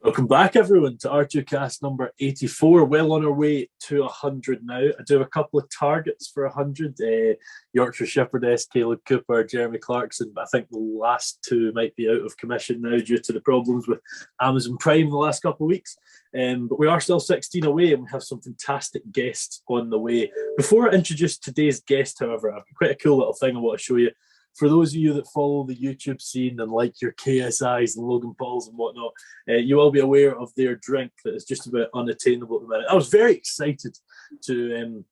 Welcome back, everyone, to R2Kast number 84. Well on our way to 100 now. I do have a couple of targets for 100. Yorkshire Shepherdess, Caleb Cooper, Jeremy Clarkson, but I think the last two might be out of commission now due to the problems with Amazon Prime the last couple of weeks. But we are still 16 away and we have some fantastic guests on the way. Before I introduce today's guest, however, I've got quite a cool little thing I want to show you. For those of you that follow the YouTube scene and like your KSIs and Logan Pauls and whatnot, you will be aware of their drink that is just about unattainable at the minute. I was very excited to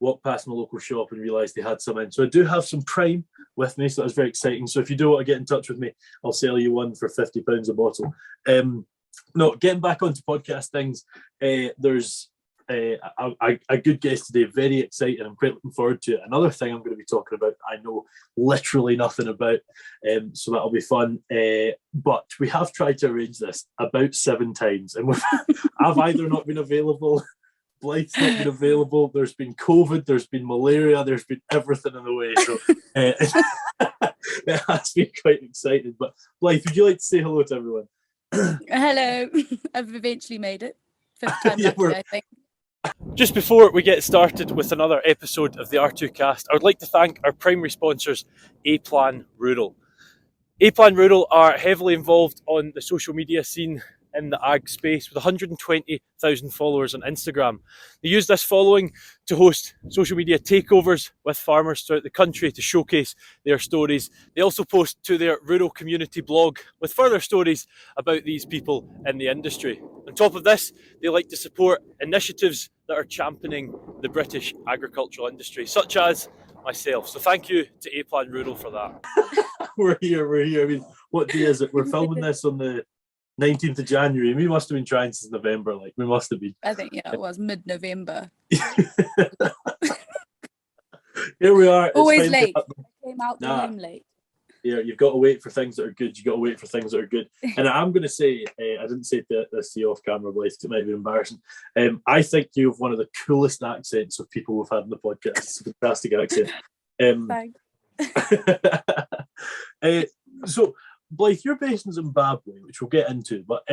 walk past my local shop and realise they had some in. So I do have some Prime with me, so that was very exciting. So if you do want to get in touch with me, I'll sell you one for £50 a bottle. No, getting back onto podcast things, there's a good guest today, very exciting. I'm quite looking forward to it. Another thing I'm going to be talking about, I know literally nothing about, so that'll be fun. But we have tried to arrange this about 7 times, and I've either not been available, Blythe's not been available, there's been COVID, there's been malaria, there's been everything in the way. So it has been quite exciting. But Blythe, would you like to say hello to everyone? Hello. I've eventually made it. 5th time lucky, I think. Just before we get started with another episode of the R2Kast, I would like to thank our primary sponsors, A-Plan Rural. A-Plan Rural are heavily involved on the social media scene in the ag space with 120,000 followers on Instagram. They use this following to host social media takeovers with farmers throughout the country to showcase their stories. They also post to their rural community blog with further stories about these people in the industry. On top of this, they like to support initiatives that are championing the British agricultural industry, such as myself. So thank you to A-Plan Rural for that. We're here. I mean, what day is it? We're filming this on the 19th of January. We must have been trying since November. We must have been. I think, it was mid-November. Here we are. Always late. I came out the room late. Yeah, you've got to wait for things that are good. You've got to wait for things that are good. And I'm going to say, I didn't say this to you off camera, Blythe, it might be embarrassing. I think you have one of the coolest accents of people we've had on the podcast. It's a fantastic accent. Thanks. So, Blythe, you're based in Zimbabwe, which we'll get into, but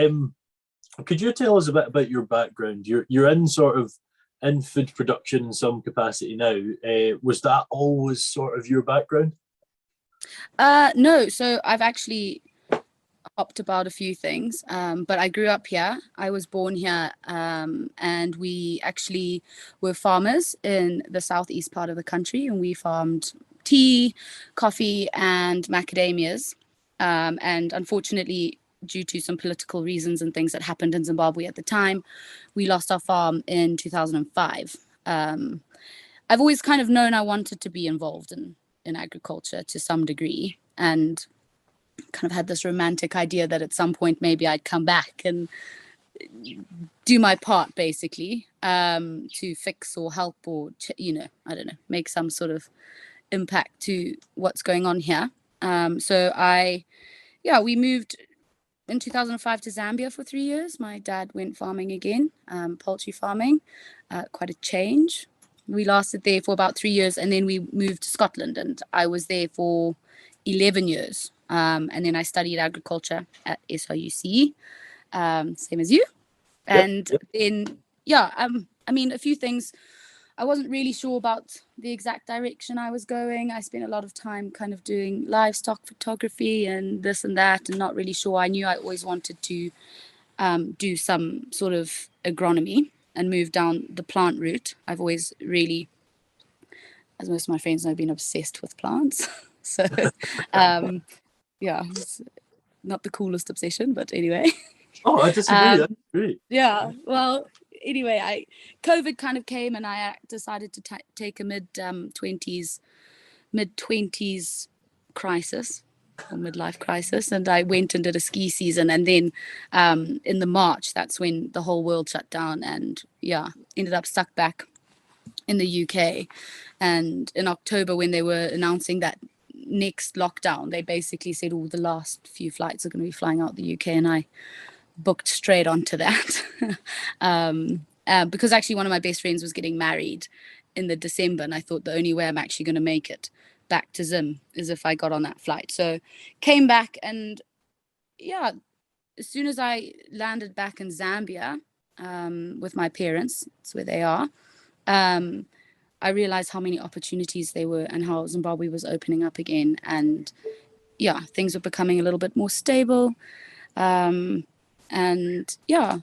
could you tell us a bit about your background? You're in in food production in some capacity now. Was that always sort of your background? No, so I've actually hopped about a few things, but I grew up here. I was born here, and we actually were farmers in the southeast part of the country, and we farmed tea, coffee, and macadamias. And unfortunately, due to some political reasons and things that happened in Zimbabwe at the time, we lost our farm in 2005. I've always kind of known I wanted to be involved in agriculture to some degree, and kind of had this romantic idea that at some point maybe I'd come back and do my part, basically, to fix or help or, I don't know, make some sort of impact to what's going on here. So we moved in 2005 to Zambia for 3 years. My dad went farming again, poultry farming, quite a change. We lasted there for about 3 years, and then we moved to Scotland, and I was there for 11 years. And then I studied agriculture at SIUC, same as you. And then, a few things. I wasn't really sure about the exact direction I was going. I spent a lot of time kind of doing livestock photography and this and that, and not really sure. I knew I always wanted to do some sort of agronomy and move down the plant route. I've always really, as most of my friends know, been obsessed with plants. So, it's not the coolest obsession, but anyway. Oh, I disagree. That's great. Yeah, well, anyway, COVID kind of came, and I decided to take a mid-20s crisis or midlife crisis, and I went and did a ski season, and then in the March, that's when the whole world shut down, and ended up stuck back in the UK. And in October, when they were announcing that next lockdown, they basically said all the last few flights are going to be flying out the UK, and I booked straight onto that. Because actually one of my best friends was getting married in the December, and I thought the only way I'm actually going to make it back to Zim is if I got on that flight. So came back, and as soon as I landed back in Zambia with my parents, that's where they are, I realized how many opportunities there were and how Zimbabwe was opening up again. And yeah, things were becoming a little bit more stable. And yeah,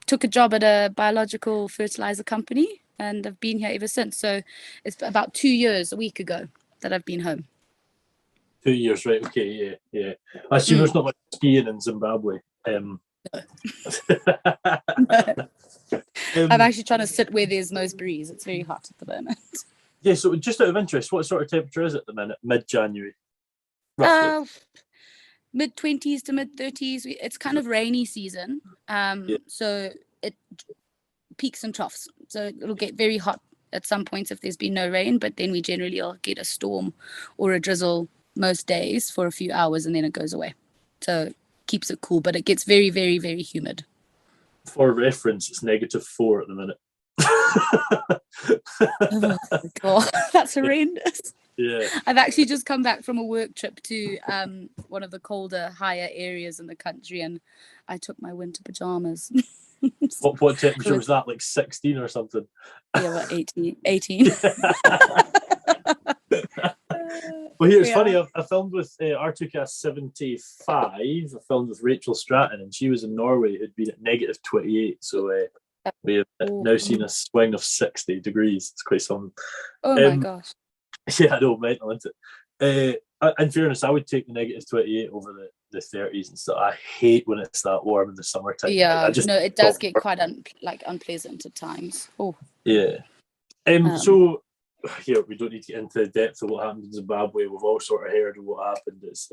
took a job at a biological fertilizer company and I've been here ever since. So it's about 2 years, a week ago, that I've been home. 2 years, right? Okay, yeah. I assume there's not much skiing in Zimbabwe. I'm actually trying to sit where there's most breeze. It's very hot at the moment. Yeah, so just out of interest, what sort of temperature is it at the minute, mid-January? Roughly. Mid-20s to mid-30s. It's kind of rainy season. So it peaks and troughs. So it'll get very hot at some points if there's been no rain, but then we generally will get a storm or a drizzle most days for a few hours and then it goes away. So keeps it cool, but it gets very, very, very humid. For reference, it's -4 at the minute. Oh my God, that's horrendous. Yeah. I've actually just come back from a work trip to one of the colder, higher areas in the country, and I took my winter pajamas. What temperature was that? Like 16 or something? Yeah, about 18. Well, here it's funny. I filmed with R2Kast 75. I filmed with Rachel Stratton, and she was in Norway. Who'd been at -28. So we have now seen a swing of 60 degrees. It's quite something. Oh my gosh. Yeah, I know, mental, isn't it? In fairness, I would take the -28 over the 30s and stuff. I hate when it's that warm in the summertime. Yeah, it does get quite unpleasant at times. Oh. Yeah. So here we don't need to get into the depth of what happened in Zimbabwe. We've all sort of heard of what happened. It's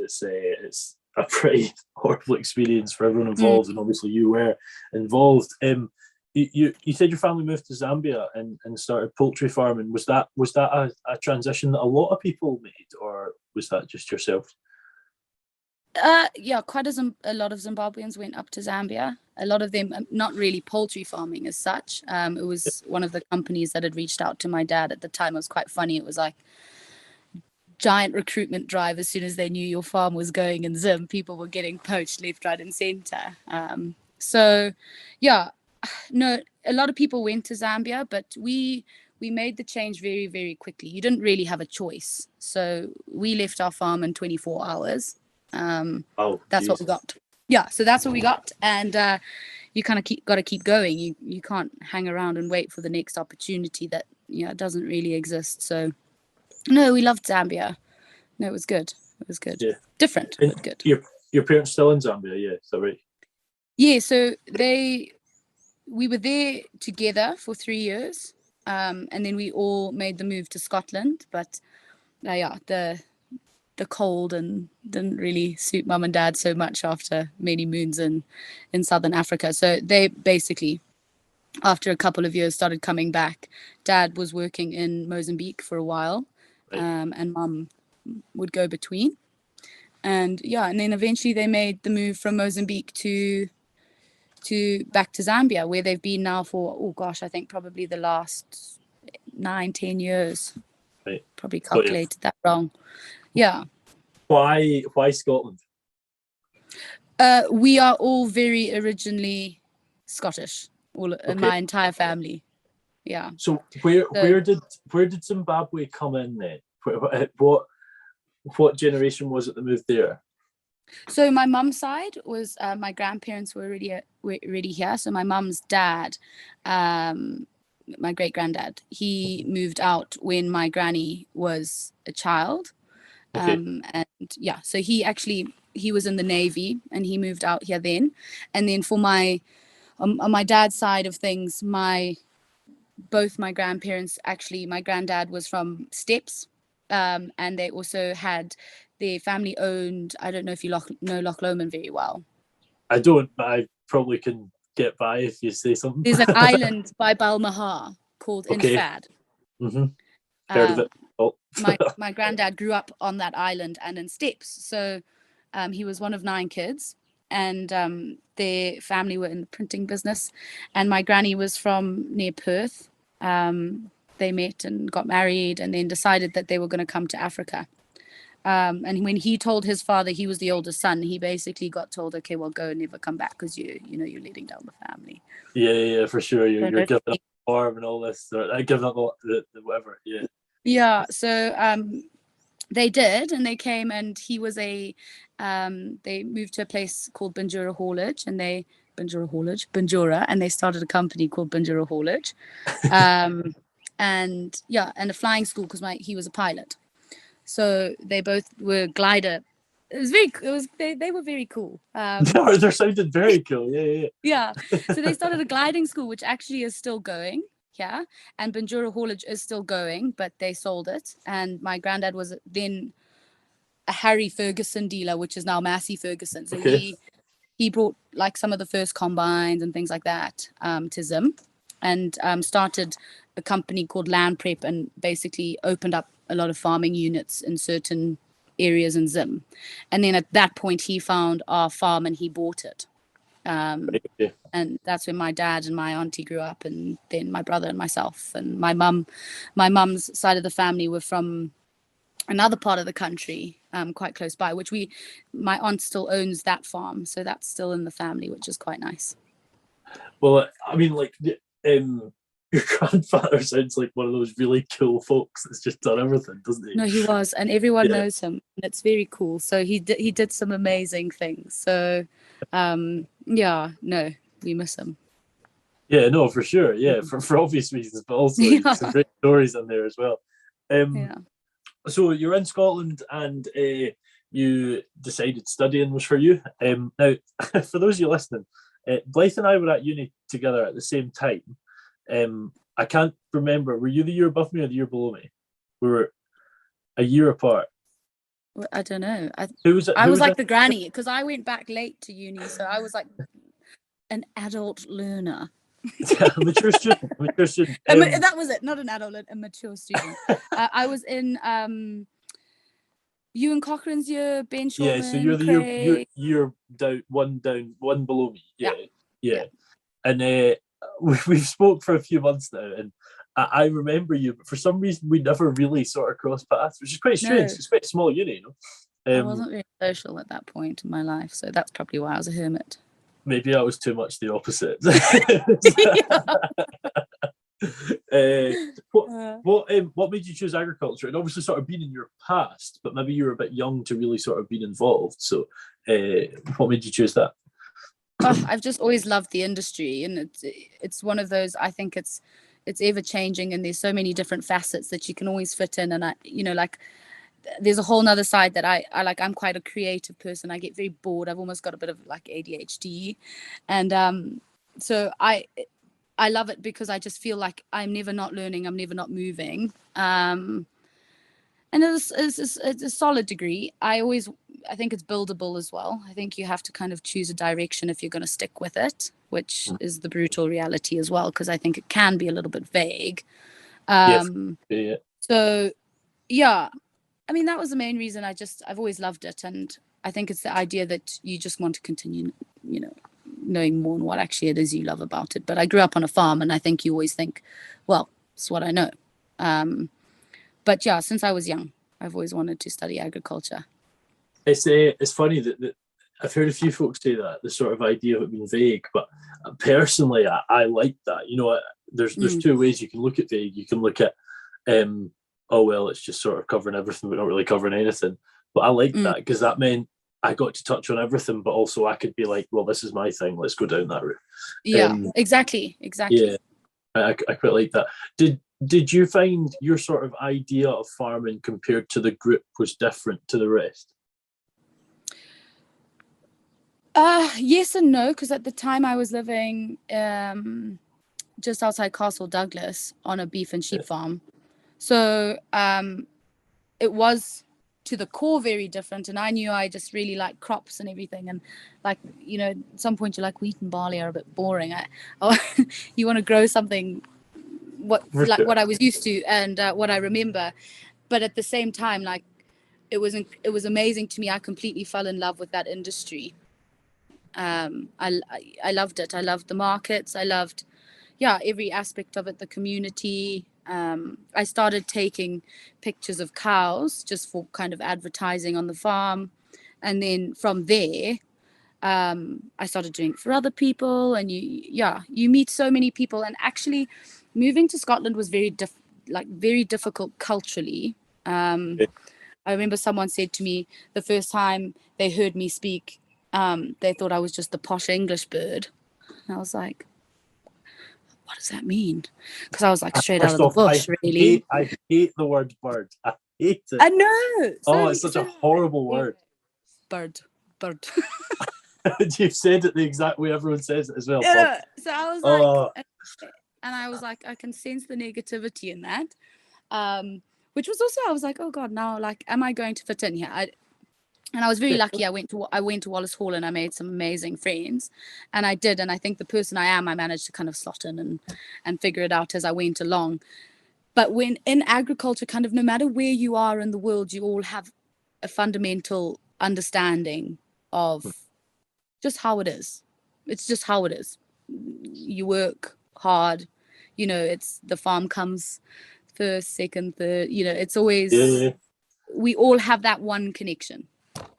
a pretty horrible experience for everyone involved, and obviously you were involved. You said your family moved to Zambia and started poultry farming. Was that a transition that a lot of people made, or was that just yourself? Yeah, quite a lot of Zimbabweans went up to Zambia. A lot of them, not really poultry farming as such. It was one of the companies that had reached out to my dad at the time. It was quite funny. It was like giant recruitment drive. As soon as they knew your farm was going in Zim, people were getting poached left, right, and center. So, yeah, no, a lot of people went to Zambia, but we made the change very, very quickly. You didn't really have a choice. So we left our farm in 24 hours. That's what we got. Yeah, so that's what we got, and you kind of got to keep going. You can't hang around and wait for the next opportunity that doesn't really exist. So no, we loved Zambia. No, it was good. Yeah. Different, but good. Your parents still in Zambia? Yeah, is that right? Yeah, so we were there together for 3 years, and then we all made the move to Scotland, but the cold and didn't really suit mum and dad so much after many moons in southern Africa. So they basically, after a couple of years, started coming back. Dad was working in Mozambique for a while, and mum would go between. And then eventually they made the move from Mozambique to back to Zambia, where they've been now for, I think probably the last 9-10 years. Right. Probably calculated that wrong. Yeah. Why Scotland? We are all very originally Scottish. My entire family. Yeah. So where did Zimbabwe come in then? What generation was it that moved there? So my mum's side was my grandparents were already here. So my mum's dad, my great granddad, he moved out when my granny was a child. So he was in the Navy and he moved out here then. And then for my on my dad's side of things, both my grandparents, actually my granddad was from Steps, and they also had their family owned, I don't know if you know Loch Lomond very well. I don't, but I probably can get by if you say something. There's an island by Balmahar called Infad. Mm-hmm. Heard of it. My granddad grew up on that island and in Steps. So he was one of 9 kids, and their family were in the printing business. And my granny was from near Perth. They met and got married and then decided that they were going to come to Africa. And when he told his father he was the oldest son, he basically got told, okay, well, go and never come back because you're letting down the family. Yeah, for sure. You're So giving up the farm and all this, or giving up the whatever. Yeah. yeah, so they did, and they came, and he was they moved to a place called Banjura, and they started a company called Banjura Haulage. And a flying school because he was a pilot. So they both were glider. They were very cool. They sounded very cool. Yeah. Yeah. So they started a gliding school, which actually is still going. Yeah. And Banjura Haulage is still going, but they sold it. And my granddad was then a Harry Ferguson dealer, which is now Massey Ferguson. So Okay. he brought like some of the first combines and things like that to Zim, and started a company called Land Prep, and basically opened up a lot of farming units in certain areas in Zim. And then at that point, he found our farm and he bought it. Okay. And that's when my dad and my auntie grew up, and then my brother and myself. And my mum's side of the family were from another part of the country, quite close by, which my aunt still owns that farm, so that's still in the family, which is quite nice. Well, I mean, like, your grandfather sounds like one of those really cool folks that's just done everything, doesn't he? No, he was, and everyone knows him, and it's very cool. So he did some amazing things. So, we miss him. Yeah, no, for sure. Yeah, for obvious reasons, but also some great stories in there as well. So you're in Scotland, and you decided studying was for you. Now, for those of you listening, Blythe and I were at uni together at the same time. I can't remember. Were you the year above me or the year below me? We were a year apart. Well, I don't know. I was like the granny, because I went back late to uni, so I was like an adult learner. Mature student. That was it. Not an adult, a mature student. I was in Ewan Cochrane's year, Ben Shorman. Yeah, so you're the year down, one below me. Yeah. And we've spoke for a few months now, and I remember you, but for some reason we never really sort of crossed paths, which is quite strange. No. It's quite a small uni, you know. I wasn't very social at that point in my life, so that's probably why I was a hermit. Maybe I was too much the opposite. What made you choose agriculture? And obviously sort of been in your past, but maybe you were a bit young to really sort of been involved. So what made you choose that? I've just always loved the industry, and it's one of those, I think it's ever changing, and there's so many different facets that you can always fit in. And there's a whole nother side that I like. I'm quite a creative person. I get very bored. I've almost got a bit of like ADHD, and so I love it because I just feel like I'm never not learning. I'm never not moving. And it's a solid degree. I think it's buildable as well. I think you have to kind of choose a direction if you're going to stick with it, which is the brutal reality as well, because I think it can be a little bit vague. So yeah, I mean, that was the main reason. I've always loved it, and I think it's the idea that you just want to continue, knowing more on what actually it is you love about it. But I grew up on a farm, and I think you always think, well, it's what I know. But yeah, since I was young, I've always wanted to study agriculture. It's funny that I've heard a few folks say that, the sort of idea of it being vague, but personally, I like that. There's two ways you can look at vague. You can look at, oh, well, it's just sort of covering everything, but not really covering anything. But I like that, because that meant I got to touch on everything, but also I could be like, well, this is my thing. Let's go down that route. Yeah, exactly. Yeah, I quite like that. Did you find your sort of idea of farming compared to the group was different to the rest? Yes and no, because at the time I was living just outside Castle Douglas on a beef and sheep farm. So it was to the core very different, and I knew I just really like crops and everything, and like, at some point you're like, wheat and barley are a bit boring. You want to grow something what I was used to and what I remember, but at the same time, like, it was amazing to me. I completely fell in love with that industry. I loved it. I loved the markets. I loved every aspect of it, the community. I started taking pictures of cows just for kind of advertising on the farm. And then from there, I started doing it for other people. And you meet so many people. And actually moving to Scotland was very difficult culturally. I remember someone said to me the first time they heard me speak, they thought I was just the posh English bird. And I was like, what does that mean? Because I was like straight out of the bush, really. I hate the word bird. I hate it. I know. It's such a horrible word. Bird. You've said it the exact way everyone says it as well. Yeah. So I was like, and I was like, I can sense the negativity in that. Which was also, I was like, oh God, now, like, am I going to fit in here? And I was very lucky. I went to Wallace Hall and I made some amazing friends, and I did. And I think the person I managed to kind of slot in and figure it out as I went along. But when in agriculture, kind of no matter where you are in the world, you all have a fundamental understanding of just how it is. It's just how it is. You work hard, it's the farm comes first, second, third, it's always, we all have that one connection.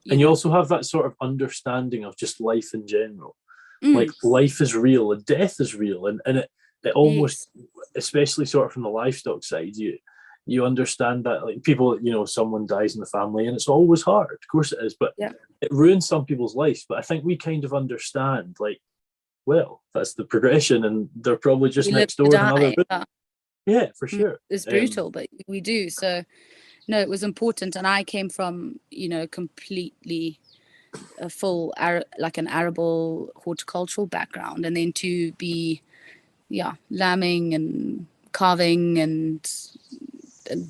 And you also have that sort of understanding of just life in general. Like life is real and death is real. And it almost, especially sort of from the livestock side, you understand that, like, people, someone dies in the family and it's always hard. Of course it is, but it ruins some people's lives. But I think we kind of understand, like, well, that's the progression and they're probably just next door in another bit. Yeah, for sure. It's brutal, but we do. So, no, it was important. And I came from, completely a full, like an arable horticultural background. And then to be, lambing and calving and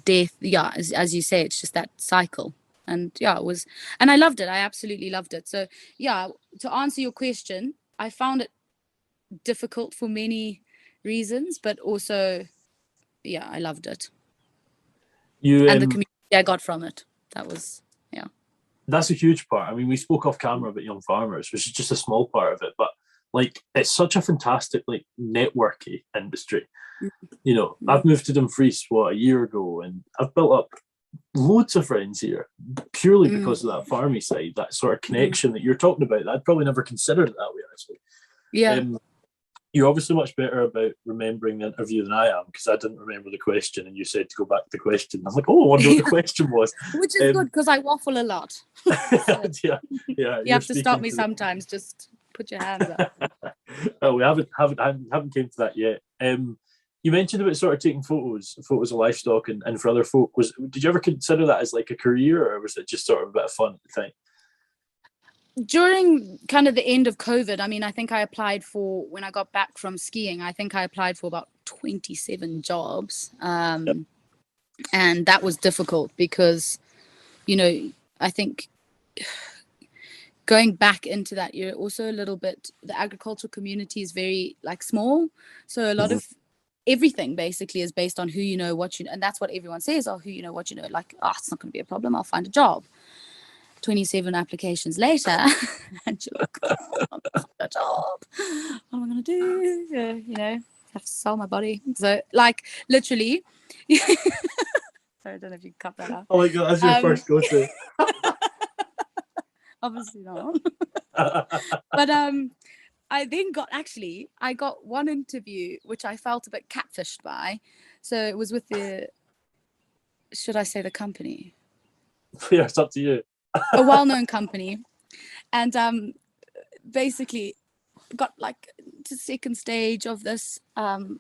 death. Yeah, as you say, it's just that cycle. And it was, and I loved it. I absolutely loved it. So, to answer your question, I found it difficult for many reasons, but also, I loved it. And the community I got from it. That was, That's a huge part. I mean, we spoke off camera about young farmers, which is just a small part of it, but like, it's such a fantastic, like, networky industry. I've moved to Dumfries, a year ago, and I've built up loads of friends here purely because of that farming side, that sort of connection that you're talking about. I'd probably never considered it that way, actually. Yeah. You're obviously much better about remembering the interview than I am, because I didn't remember the question and you said to go back to the question. I'm like, I wonder what the question was. Which is good, because I waffle a lot. So yeah. You have to stop me sometimes. Just put your hands up. Oh, we haven't came to that yet. You mentioned about sort of taking photos of livestock and for other folk. Did you ever consider that as like a career, or was it just sort of a bit of fun at the time? During kind of the end of COVID, I mean, I think I applied for, when I got back from skiing, I think I applied for about 27 jobs. And that was difficult because, I think going back into that, you're also a little bit, the agricultural community is very, like, small. So a lot of everything basically is based on who you know, what you know. And that's what everyone says, who you know, what you know. Like, it's not going to be a problem. I'll find a job. 27 applications later, and you're like, a job. What am I going to do? Have to sell my body. So, like, literally. Sorry, I don't know if you cut that out. Oh my God, that's your first go-to. Obviously not. But I then I got one interview which I felt a bit catfished by. So it was with should I say the company? Yeah, it's up to you. A well-known company, and basically got like to second stage of this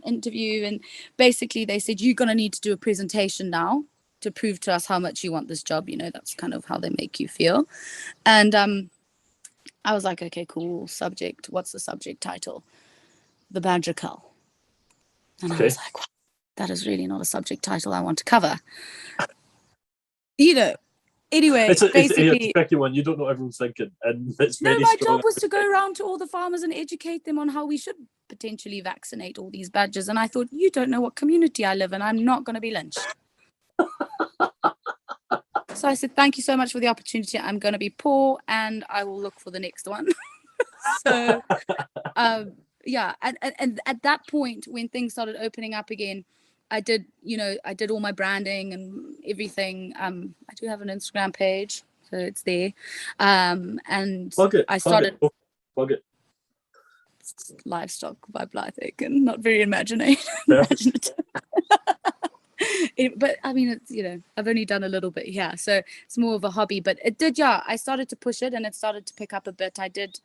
interview, and basically they said, you're going to need to do a presentation now to prove to us how much you want this job. That's kind of how they make you feel. And I was like, okay, cool. Subject, what's the subject title? The Badger Cull. And I was like, well, that is really not a subject title I want to cover. Anyway, it's a basically, tricky one. You don't know what everyone's thinking, and it's very my strong. job was to go around to all the farmers and educate them on how we should potentially vaccinate all these badgers. And I thought, you don't know what community I live in. I'm not going to be lynched. So I said, thank you so much for the opportunity. I'm going to be poor, and I will look for the next one. So, and at that point, when things started opening up again, I did, I did all my branding and everything. I do have an Instagram page, so it's there. And I started Plug it. Livestock by Blythe Aitken. Not very imaginative. But I mean, it's, I've only done a little bit here, so it's more of a hobby. But it did, I started to push it, and it started to pick up a bit. I did.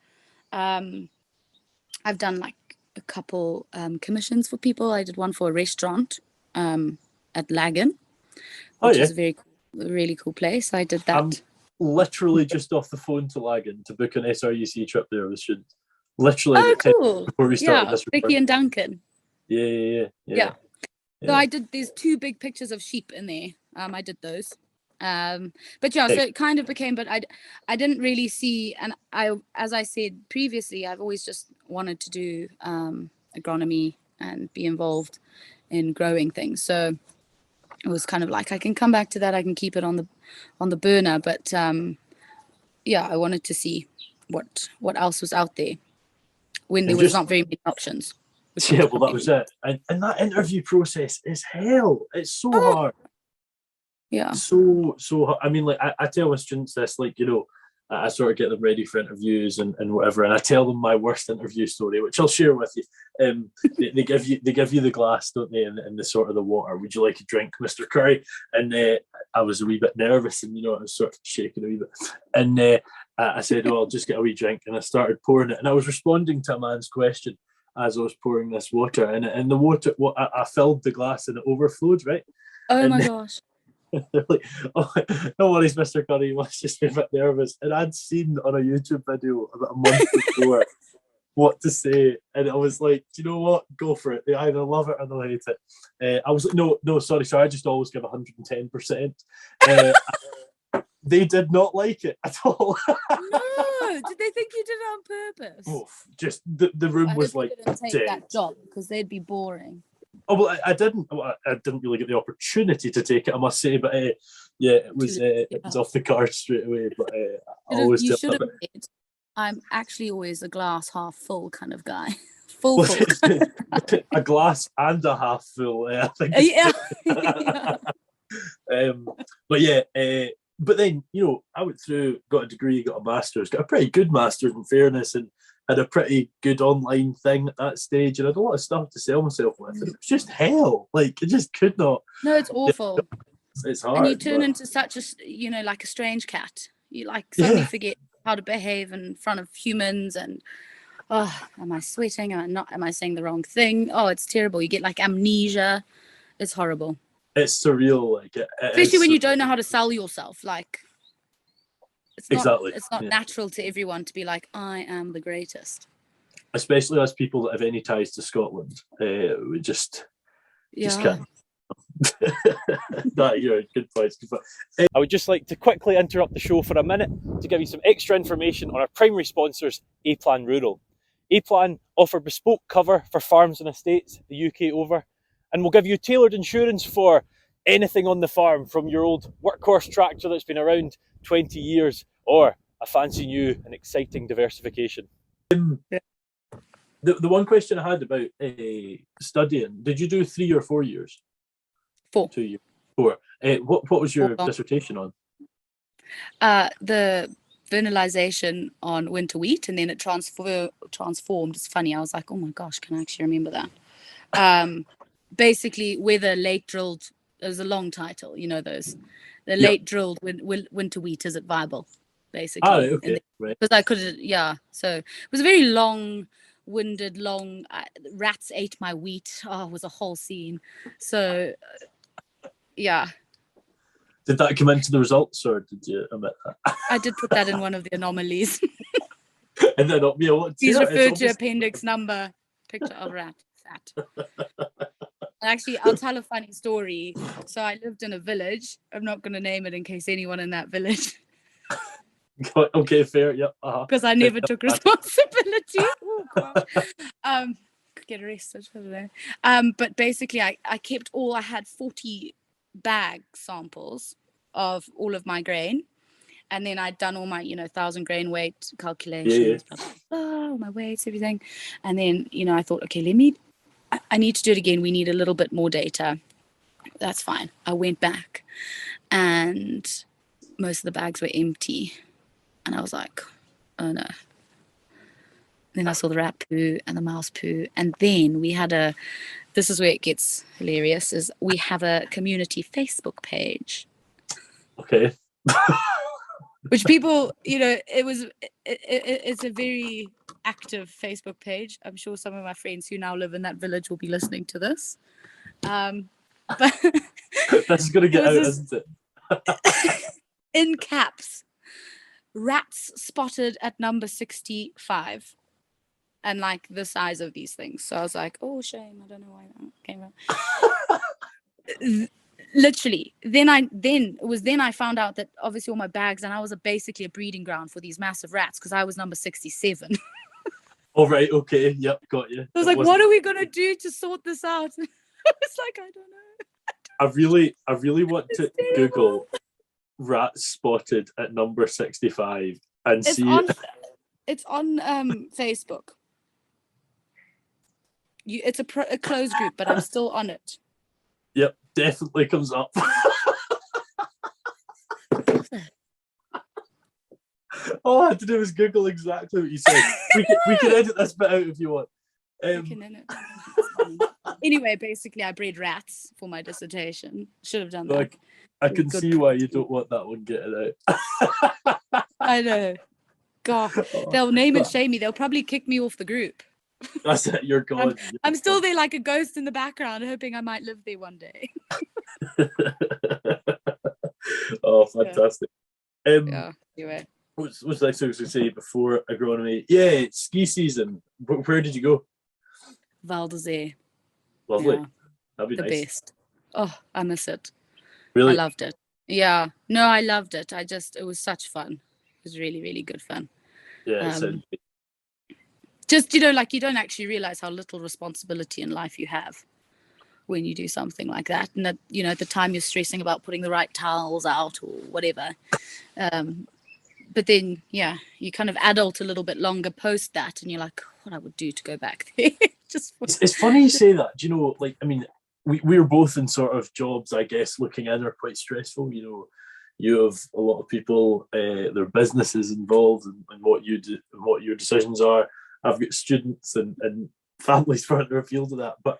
I've done like a couple commissions for people. I did one for a restaurant at Lagan, which is a really cool place. I did that. I'm literally just off the phone to Lagan to book an SRUC trip there with students. Literally, cool. Before we started this recording. Vicky and Duncan. Yeah. So I did. There's 2 big pictures of sheep in there. I did those. But so it kind of became. But I didn't really see. And as I said previously, I've always just wanted to do agronomy and be involved in growing things. So it was kind of like, I can come back to that. I can keep it on the burner. But I wanted to see what else was out there when there was not very many options. Yeah, well, that was it. And that interview process is hell. It's so hard. Yeah. So I mean, like, I tell my students this, like, I sort of get them ready for interviews and whatever, and I tell them my worst interview story, which I'll share with you. They give you the glass, don't they, and the sort of the water. Would you like a drink, Mr. Curry? And I was a wee bit nervous, and I was sort of shaking a wee bit. And I said, "Oh, I'll just get a wee drink," and I started pouring it, and I was responding to a man's question as I was pouring this water, and the water, I filled the glass and it overflowed, right? Oh my gosh. They're like, "Oh, no worries, Mr. Curry, you must just be a bit nervous." And I'd seen on a YouTube video about a month before what to say, and I was like, "Do you know what? Go for it. They either love it or they'll hate it." I was like, "No, sorry. I just always give 110%." They did not like it at all. No, did they think you did it on purpose? Oof, just the room was like didn't take dead. that job because they'd be boring. Oh well, I didn't really get the opportunity to take it, I must say, but it was off the card straight away. But you should have said, I'm actually always a glass half full kind of guy. Full. A glass and a half full, I think. But then, I went through, got a degree, got a master's, got a pretty good master's in fairness, and had a pretty good online thing at that stage, and I had a lot of stuff to sell myself with. And it was just hell. Like, I just could not. No, it's awful. It's hard. And you turn into such a, like a strange cat. You suddenly forget how to behave in front of humans, and am I sweating? Am I not? Am I saying the wrong thing? Oh, it's terrible. You get like amnesia. It's horrible. It's surreal, like especially when you don't know how to sell yourself. Like, it's not Yeah. natural to everyone to be like, I am the greatest. Especially as people that have any ties to Scotland, we just can't. Good points. I would just like to quickly interrupt the show for a minute to give you some extra information on our primary sponsors, A-Plan Rural. A-Plan offer bespoke cover for farms and estates the UK over, and we'll give you tailored insurance for anything on the farm, from your old workhorse tractor that's been around 20 years or a fancy new and exciting diversification. The one question I had about studying, did you do 3 or 4 years? 4. 2 years. 4. What was your dissertation on? The vernalization on winter wheat, and then it transformed. It's funny, I was like, oh my gosh, can I actually remember that? Basically, whether late drilled, it was a long title, those. The late drilled winter wheat, is it viable? Basically. Oh, okay. Right. Because I couldn't, so it was a very long-winded, rats ate my wheat. Oh, it was a whole scene. So, yeah. Did that come into the results, or did you omit that? I did put that in one of the anomalies. And then, please refer to appendix number, picture of rat, fat. Actually, I'll tell a funny story. So I lived in a village. I'm not going to name it in case anyone in that village. Okay, fair. Yep. Because I never took responsibility. Oh, gosh. Could get arrested for that. But basically, I kept I had 40 bag samples of all of my grain. And then I'd done all my, 1,000 grain weight calculations, all my weights, everything. And then, I thought, okay, I need to do it again. We need a little bit more data. That's fine. I went back and most of the bags were empty. And I was like, oh no. Then I saw the rat poo and the mouse poo. And then we had this is where it gets hilarious, is we have a community Facebook page. Okay. Which people, it's a very active Facebook page. I'm sure some of my friends who now live in that village will be listening to this. But this is going to get out, isn't it? In caps, rats spotted at number 65. And like the size of these things. So I was like, oh, shame. I don't know why that came out. Literally. Then I found out that obviously all my bags, and I was basically a breeding ground for these massive rats because I was number 67. Oh, right. Okay. Yep. Got you. I was like, what are we going to do to sort this out? I was like, I don't know. I really want to Google rats spotted at number 65 and see. It's on Facebook. It's a closed group, but I'm still on it. Yep, definitely comes up. All I had to do was Google exactly what you said. We can edit this bit out if you want. We can edit. Anyway, basically, I bred rats for my dissertation. Should have done that. I can see why you don't want that one getting out. I know. God, they'll name and shame me. They'll probably kick me off the group. That's it. You're gone. I'm still there like a ghost in the background, hoping I might live there one day. Oh, fantastic. Yeah, anyway. What's the next thing I was going to say before agronomy? Yeah, ski season. Where did you go? Val d'Isère. Lovely. Yeah. That'd be the nice. best. Oh, I miss it. Really? I loved it. Yeah. No, I loved it. It was such fun. It was really, really good fun. Yeah, just, you don't actually realize how little responsibility in life you have when you do something like that. And that, at the time you're stressing about putting the right towels out or whatever. But then, yeah, you kind of adult a little bit longer post that and you're like, what I would do to go back there. It's funny you say that. Do you know, we were both in sort of jobs, I guess, looking in are quite stressful. You have a lot of people, their businesses involved in what you do and what your decisions are. I've got students and families further afield of that. But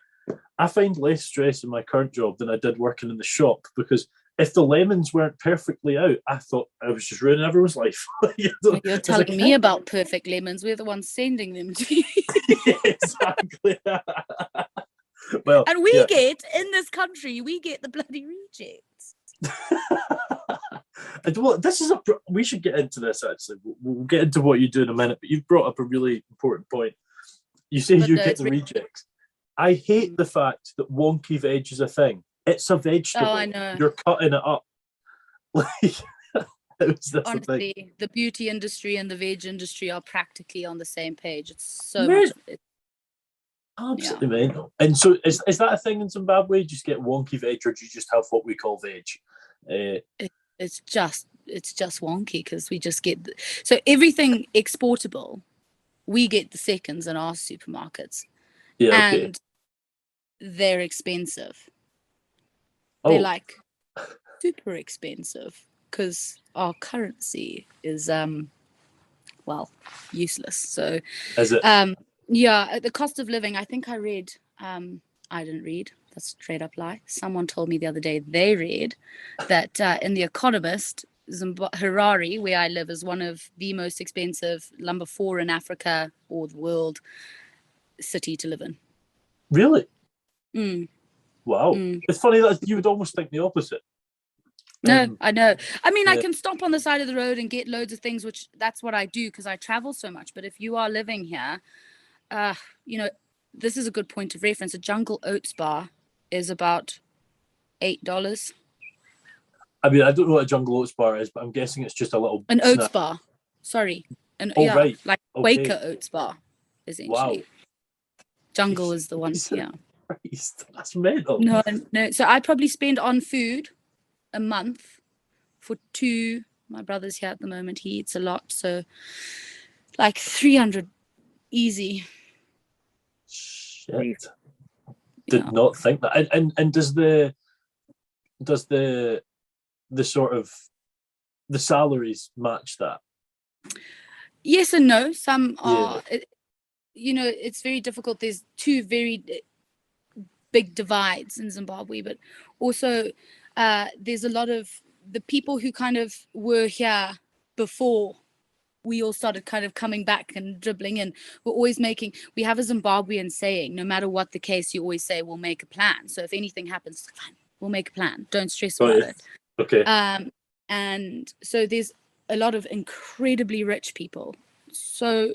I find less stress in my current job than I did working in the shop, because if the lemons weren't perfectly out, I thought I was just ruining everyone's life. You're telling me about perfect lemons. We're the ones sending them to you. Exactly. Well, and get, in this country, we get the bloody rejects. Well, we should get into this, actually. We'll get into what you do in a minute, but you've brought up a really important point. You say get the rejects. I hate the fact that wonky veg is a thing. It's a vegetable. Oh, I know. You're cutting it up. Honestly, the beauty industry and the veg industry are practically on the same page. It's so much. Absolutely, man. And so, is that a thing in Zimbabwe? Do you just get wonky veg, or do you just have what we call veg? It's just wonky because we just get so everything exportable. We get the seconds in our supermarkets, and they're expensive. They're like super expensive because our currency is useless. So is it? Yeah, the cost of living. I think I read. I didn't read. That's a straight up lie. Someone told me the other day they read that in The Economist, Harare, where I live, is one of the most expensive, number 4 in Africa or the world city to live in. Really? Wow. Mm. It's funny that you would almost think the opposite. No, I know. I mean, I can stop on the side of the road and get loads of things, which that's what I do because I travel so much. But if you are living here, this is a good point of reference. A Jungle Oats bar is about $8. I mean, I don't know what a Jungle Oats bar is, but I'm guessing it's just a little an oats bar. Sorry, right, like Quaker Oats bar, essentially. Wow. Jungle is the one. Yeah, Christ, that's mental. No. So I probably spend on food a month for 2. My brother's here at the moment. He eats a lot, so like 300 easy. Shit. Did not think that. And does the does the sort of the salaries match that? Yes and no. Some are, it's very difficult. There's two very big divides in Zimbabwe, but also there's a lot of the people who kind of were here before we all started kind of coming back and dribbling in. We have a Zimbabwean saying, no matter what the case, you always say, we'll make a plan. So if anything happens, fine, we'll make a plan. Don't stress about it. Okay. And so there's a lot of incredibly rich people. So,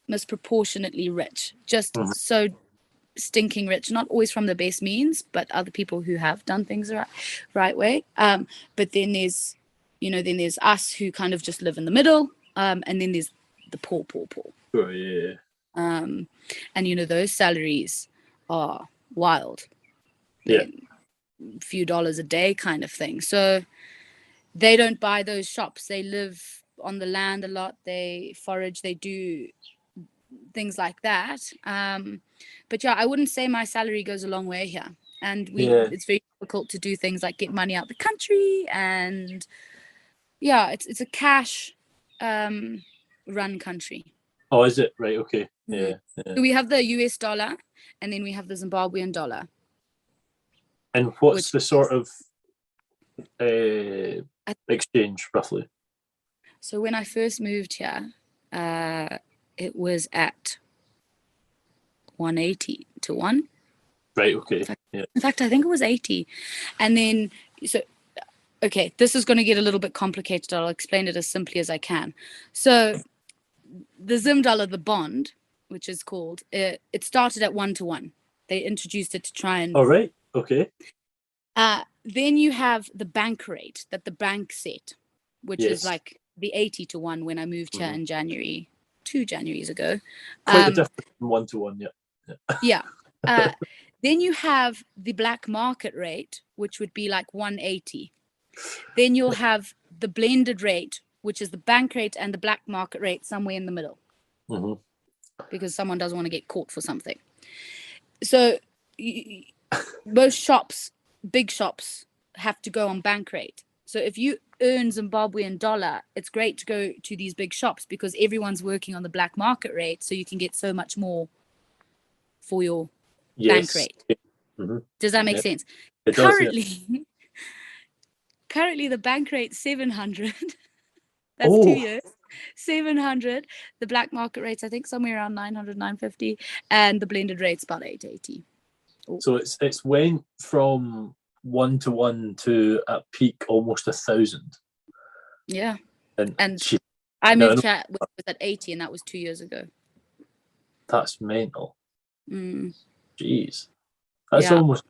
misproportionately rich, just so stinking rich, not always from the best means, but other people who have done things the right way. But then there's us who kind of just live in the middle, and then there's the poor. Oh, yeah. And those salaries are wild. Yeah. A few dollars a day kind of thing. So they don't buy those shops. They live on the land a lot. They forage. They do things like that. But yeah, I wouldn't say my salary goes a long way here. And it's very difficult to do things like get money out the country. And yeah, it's a cash run country. Oh, is it? Right, okay. Yeah. So we have the US dollar, and then we have the Zimbabwean dollar. And what's the sort of exchange, roughly? So when I first moved here, it was at 180 to 1. Right, okay. In fact, I think it was 80. And then, okay, this is going to get a little bit complicated. I'll explain it as simply as I can. So the Zim dollar, the bond, which is called, it started at 1 to 1. They introduced it to try and... All right, okay. Then you have the bank rate that the bank set, which is like the 80 to 1 when I moved here in January, 2 Januaries ago. Quite a difference from 1 to 1, yeah. Then you have the black market rate, which would be like 180. Then you'll have the blended rate, which is the bank rate and the black market rate somewhere in the middle. Because someone doesn't want to get caught for something. So most shops, big shops, have to go on bank rate. So if you earn Zimbabwean dollar, it's great to go to these big shops because everyone's working on the black market rate, so you can get so much more for your bank rate. Does that make sense? It Currently the bank rate 700. That's 2 years. 700. The black market rate's I think somewhere around 900, 950, and the blended rate's about 880. So it's went from 1 to 1 to at peak almost 1,000. Yeah. And I moved here was at 80, and that was 2 years ago. That's mental. Jeez. That's almost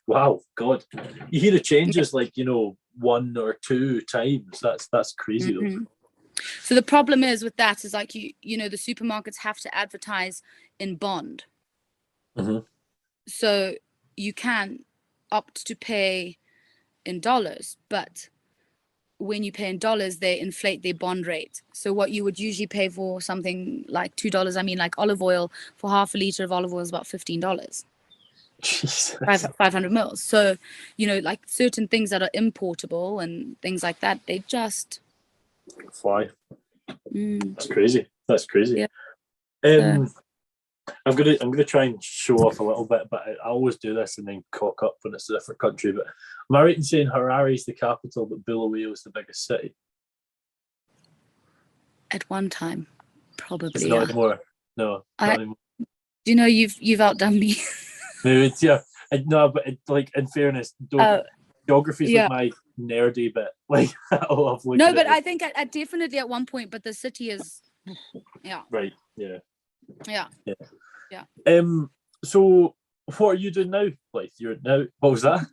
wow, God. You hear the changes like, 1 or 2 times. That's crazy though. So the problem is with that is like the supermarkets have to advertise in bond. So you can opt to pay in dollars, but when you pay in dollars, they inflate their bond rate. So what you would usually pay for something like $2, I mean, like olive oil, for half a liter of olive oil is about $15. Jesus. 500 mils. So, like certain things that are importable and things like that, they just fly. That's crazy. Yeah. I'm gonna try and show off a little bit, but I always do this and then cock up when it's a different country. But am I right in saying Harare is the capital, but Bulawayo is the biggest city? At one time, probably. It's not anymore. No, not anymore. You've outdone me. No, but in fairness, geography's like my nerdy bit. Like, I think I definitely at one point, but the city is, right, yeah. So what are you doing now, Blythe? You're now. What was that?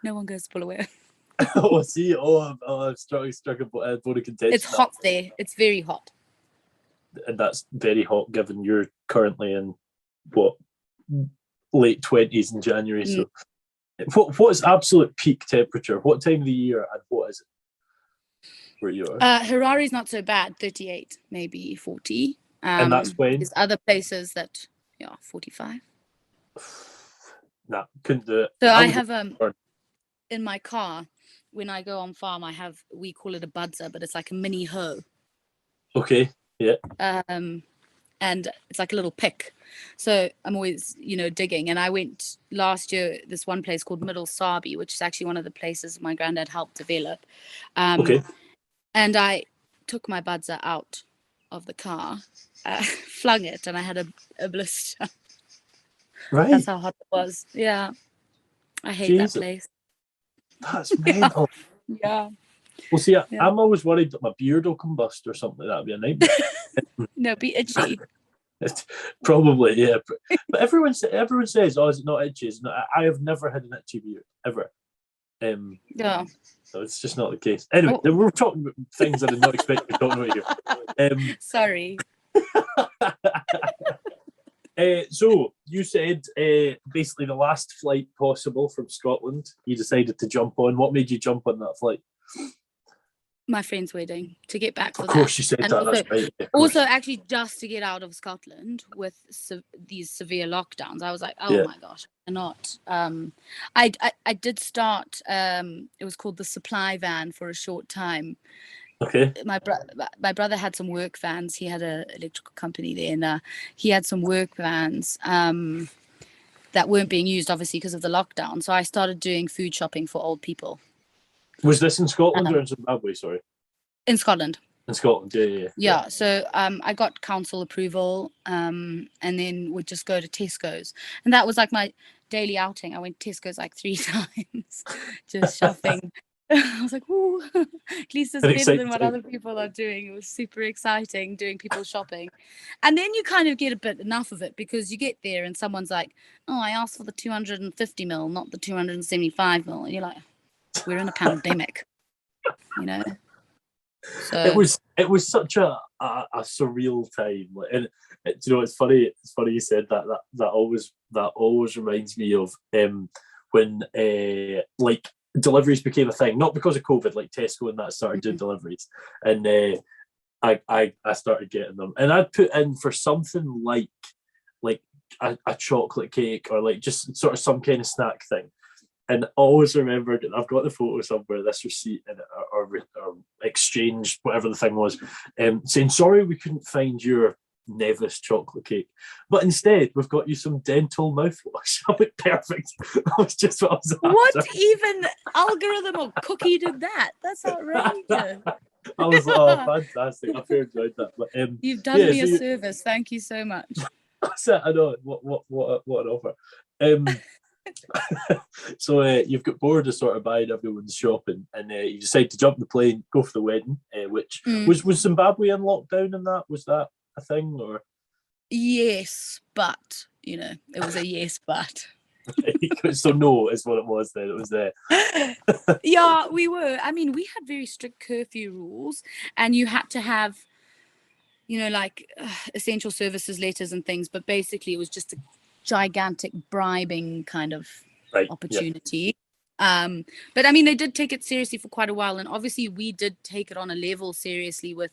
No one goes to Bulawayo. I'm struck a bone of contention. It's hot there. It's very hot. And that's very hot, given you're currently in late 20s in January. So, what is absolute peak temperature? What time of the year and what is it where you are? Harare's not so bad. 38, maybe 40. And that's when there's other places that 45. Nah, couldn't do it. So I have in my car, when I go on farm, we call it a budzer, but it's like a mini hoe. Okay. Yeah. And it's like a little pick. So I'm always, digging. And I went last year, this one place called Middle Sabi, which is actually one of the places my granddad helped develop. Okay. And I took my budzer out of the car, flung it, and I had a blister. Right. That's how hot it was. Yeah. I hate that place. That's mental. Yeah. Well, see, I'm always worried that my beard will combust or something. That'd be a nightmare. No, be itchy. Probably, yeah. But everyone says, "Oh, is it not itchy?" It's not. I have never had an itchy beard ever. Yeah. So it's just not the case. Anyway, we're talking about things I did not expect to talk about here. Sorry. So you said basically the last flight possible from Scotland, you decided to jump on. What made you jump on that flight? My friend's wedding, to get back for that. Of course, you said and that. Also, that's right. Yeah, also, actually, just to get out of Scotland with these severe lockdowns, I was like, oh my gosh, I cannot. I did start. It was called the supply van for a short time. Okay. My brother had some work vans. He had an electrical company there, and he had some work vans that weren't being used, obviously, because of the lockdown. So I started doing food shopping for old people. Was this in Scotland or in Zimbabwe? Sorry. In Scotland. In Scotland, yeah. Yeah, so I got council approval, and then would just go to Tesco's, and that was like my daily outing. I went to Tesco's like 3 times, just shopping. I was like, "Ooh, at least it's better than what other people are doing." It was super exciting doing people's shopping, and then you kind of get a bit enough of it because you get there and someone's like, "Oh, I asked for the 250 ml, not the 275 ml," and you're like, "We're in a pandemic," So it was such a surreal time, and it's funny you said that. That always reminds me of when like deliveries became a thing, not because of COVID, like Tesco and that started doing deliveries, and I started getting them, and I'd put in for something like a chocolate cake or like just sort of some kind of snack thing. And always remembered, and I've got the photo somewhere, this receipt or exchange, whatever the thing was, saying, "Sorry, we couldn't find your Nevis chocolate cake, but instead we've got you some dental mouthwash." I'm like, perfect. That was just what I was after. What even algorithm or cookie did that? That's outrageous. I was like, oh, fantastic. I really enjoyed that. But, you've done me a service. Thank you so much. I know. What an offer. So you've got bored of sort of buying everyone's shopping, and you decide to jump in the plane, go for the wedding, which was Zimbabwe in lockdown, and that was that a thing or? Yes, but it was a yes, but. So no is what it was then. It was there. Yeah, we were. I mean, we had very strict curfew rules, and you had to have, like essential services letters and things. But basically, it was just a gigantic bribing kind of opportunity. Yeah. But I mean, they did take it seriously for quite a while, and obviously we did take it on a level seriously with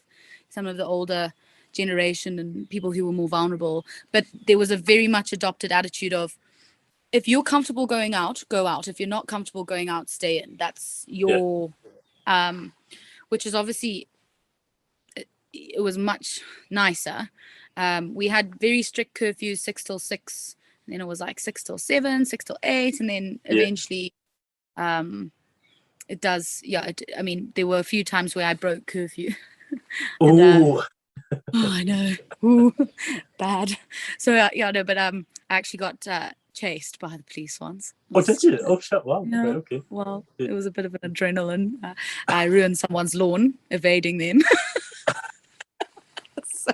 some of the older generation and people who were more vulnerable. But there was a very much adopted attitude of, if you're comfortable going out, go out. If you're not comfortable going out, stay in. That's your which is obviously it was much nicer. We had very strict curfews, 6 till 6. Then it was like 6 till 7, 6 till 8, and then eventually it does. Yeah, I mean, there were a few times where I broke curfew. And, I know. Ooh, bad. So but I actually got chased by the police once. Oh, did you? Oh, shit! Wow. Yeah. Okay. Well, it was a bit of an adrenaline. I ruined someone's lawn evading them. So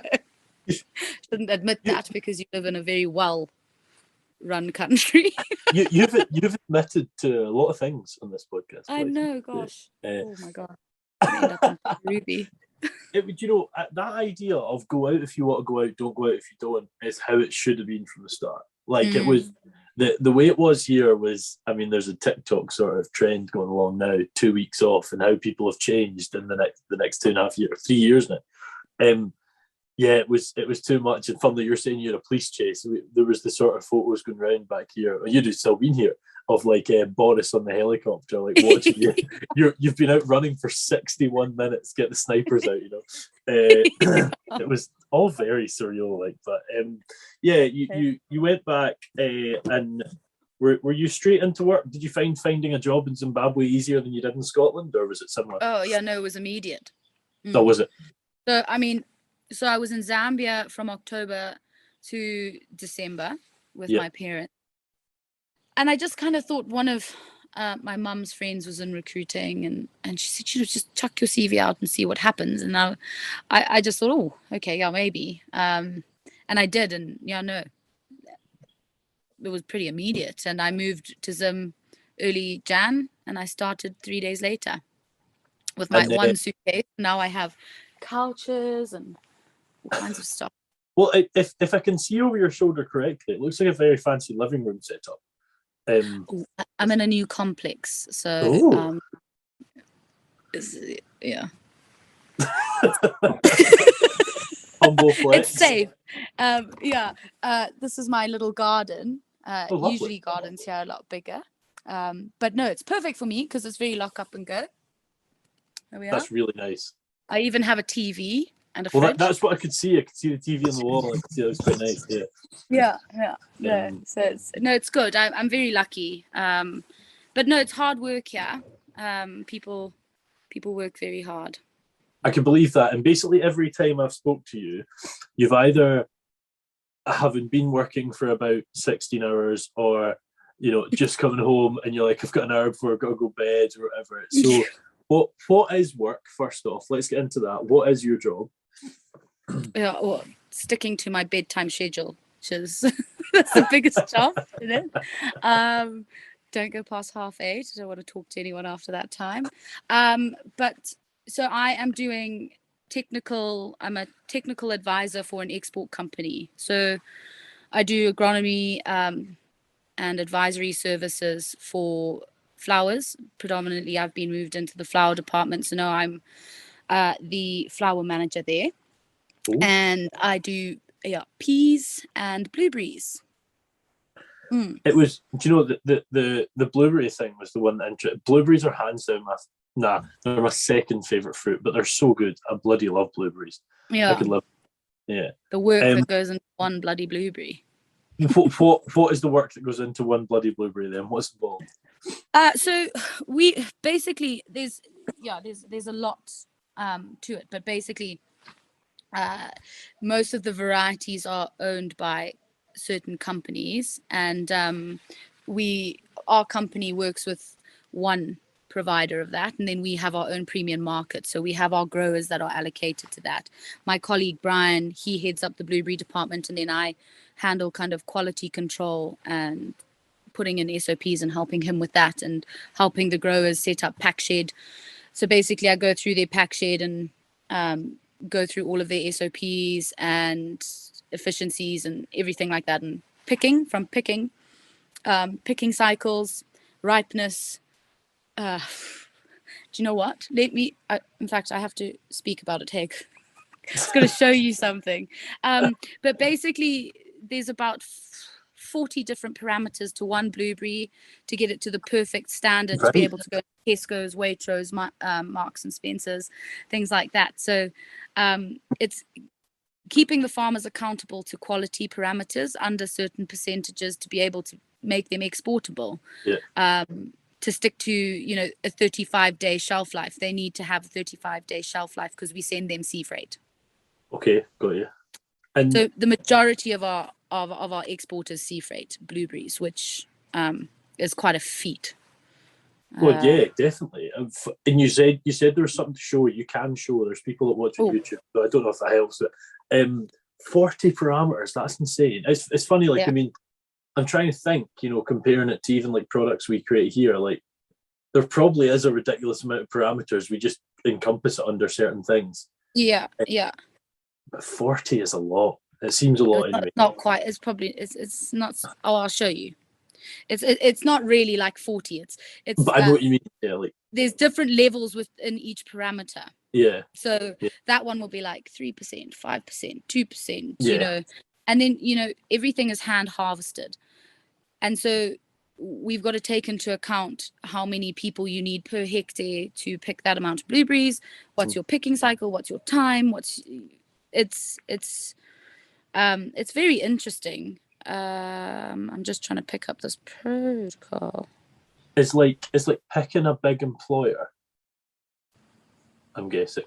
shouldn't admit that because you live in a very well-run country. you've admitted to a lot of things on this podcast. I know, gosh. Oh my god. I end up in Ruby. That idea of go out if you want to go out, don't go out if you don't, is how it should have been from the start. Like it was the way it was here was, I mean, there's a TikTok sort of trend going along now, 2 weeks off, and how people have changed in the next 2.5 years, 3 years now. Yeah, it was too much. And funnily, you're saying you had a police chase. There was the sort of photos going around back here. You'd have still been here of like Boris on the helicopter, like watching you've been out running for 61 minutes, get the snipers out, it was all very surreal, like. But you went back and were you straight into work? Did you find finding a job in Zimbabwe easier than you did in Scotland, or was it similar? Oh yeah, no, it was immediate. That was it. So I was in Zambia from October to December with my parents. And I just kind of thought one of my mum's friends was in recruiting, and she said, just chuck your CV out and see what happens. And I just thought, oh, okay, yeah, maybe. And I did, and no, it was pretty immediate. And I moved to Zim early Jan, and I started 3 days later with my one suitcase. Now I have couches and all kinds of stuff. Well, if I can see over your shoulder correctly, it looks like a very fancy living room setup. I'm in a new complex, so yeah. Humble flex. It's safe. This is my little garden. Usually gardens here are a lot bigger, but no, it's perfect for me because it's very lock up and go. There we are. That's really nice. I even have a TV and a fridge. That's what I could see. I could see the TV on the wall. I could see it was quite nice. Yeah. So it's good. I'm very lucky. But no, it's hard work here. People work very hard. I can believe that. And basically every time I've spoke to you, you've either having been working for about 16 hours or, just coming home and you're like, I've got an hour before I've got to go to bed or whatever. So what is work, first off? Let's get into that. What is your job? Yeah, well, sticking to my bedtime schedule, which is that's the biggest job, isn't it? Don't go past 8:30. I don't want to talk to anyone after that time. But so I am doing I'm a technical advisor for an export company. So I do agronomy and advisory services for flowers. Predominantly, I've been moved into the flower department. So now I'm the flower manager there. Ooh. And I do peas and blueberries. It was, the blueberry thing was the one that blueberries are hands down they're my second favorite fruit, but they're so good. I bloody love blueberries. Yeah, I could love. Yeah, the work that goes into one bloody blueberry. What is the work that goes into one bloody blueberry then? What's involved? So we basically there's a lot to it, but basically most of the varieties are owned by certain companies, and our company works with one provider of that, and then we have our own premium market. So we have our growers that are allocated to that. My colleague Brian, he heads up the blueberry department, and then I handle kind of quality control and putting in SOPs and helping him with that, and helping the growers set up pack shed. So basically I go through their pack shed and go through all of their SOPs and efficiencies and everything like that, and picking cycles, ripeness. Do you know what? In fact, I have to speak about it. Hey, it's going to show you something. But basically, there's about 40 different parameters to one blueberry to get it to the perfect standard, to be able to go to Tesco's, Waitrose, Marks and Spencer's, things like that. So it's keeping the farmers accountable to quality parameters under certain percentages to be able to make them exportable. Yeah. To stick to, a 35-day shelf life. They need to have a 35-day shelf life because we send them sea freight. Okay, got you. And so the majority of our export is sea freight blueberries, which is quite a feat. Well, yeah, definitely. And you said there was something to show. You can show. There's people that watch on YouTube, so I don't know if that helps. But 40 parameters, that's insane. It's funny, like, I mean, I'm trying to think, comparing it to even like products we create here, like there probably is a ridiculous amount of parameters. We just encompass it under certain things. Yeah. But 40 is a lot. It seems a lot anyway. Not quite. It's not. Oh, I'll show you. It's not really like 40. It's. But I know what you mean. Yeah, like there's different levels within each parameter. Yeah. So that one will be like 3%, 5%, 2%. And then everything is hand harvested, and so we've got to take into account how many people you need per hectare to pick that amount of blueberries. What's your picking cycle? What's your time? It's very interesting. I'm just trying to pick up this protocol. It's like picking a big employer. I'm guessing.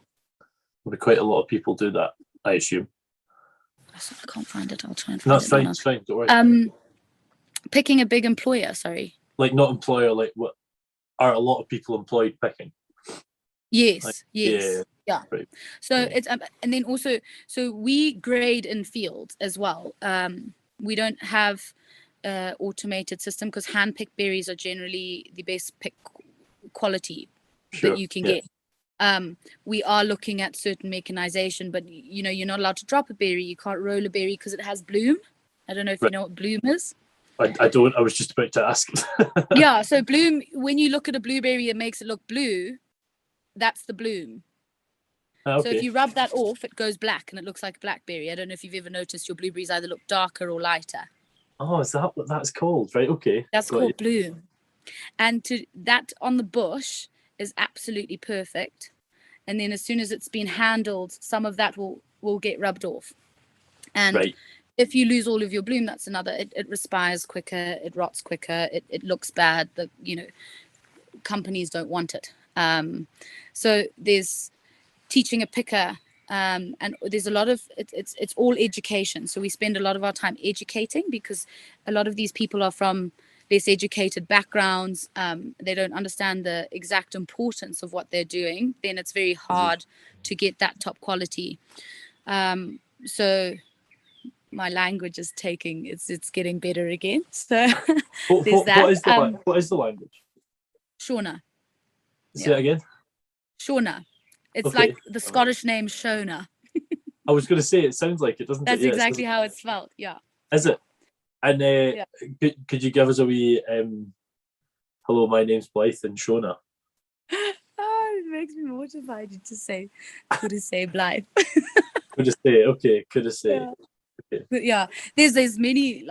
Maybe quite a lot of people do that, I assume. I can't find it. I'll try and find No, it. it's fine. It's fine. Don't worry. Picking a big employer. Sorry. Like not employer. Like what are a lot of people employed picking? Yes. Like, yes. Yeah. Right. So it's and then also we grade in field as well. We don't have automated system because hand picked berries are generally the best pick quality that you can get. We are looking at certain mechanization, but you're not allowed to drop a berry. You can't roll a berry because it has bloom. I don't know if you know what bloom is. I don't. I was just about to ask. Yeah, so bloom, when you look at a blueberry, it makes it look blue. That's the bloom. Okay. So if you rub that off, it goes black and it looks like a blackberry. I don't know if you've ever noticed your blueberries either look darker or lighter. Oh, is that what that's called? Right. Okay. That's called bloom. And that on the bush is absolutely perfect. And then as soon as it's been handled, some of that will get rubbed off. And if you lose all of your bloom, that's another. It respires quicker, it rots quicker, it looks bad. Companies don't want it. So there's teaching a picker, and there's a lot of it's all education. So we spend a lot of our time educating because a lot of these people are from less educated backgrounds. They don't understand the exact importance of what they're doing. Then it's very hard to get that top quality. So my language is it's getting better again. So there's that. What is the language? Shona. Say that again. Shona. It's like the Scottish name Shona. I was going to say it sounds like it, doesn't That's it? exactly how it's spelled. Yeah. Is it? And could you give us a wee hello, my name's Blythe and Shona? Oh, it makes me mortified to say Blythe. Could just say okay. Could just say. Yeah. Okay. But yeah, there's many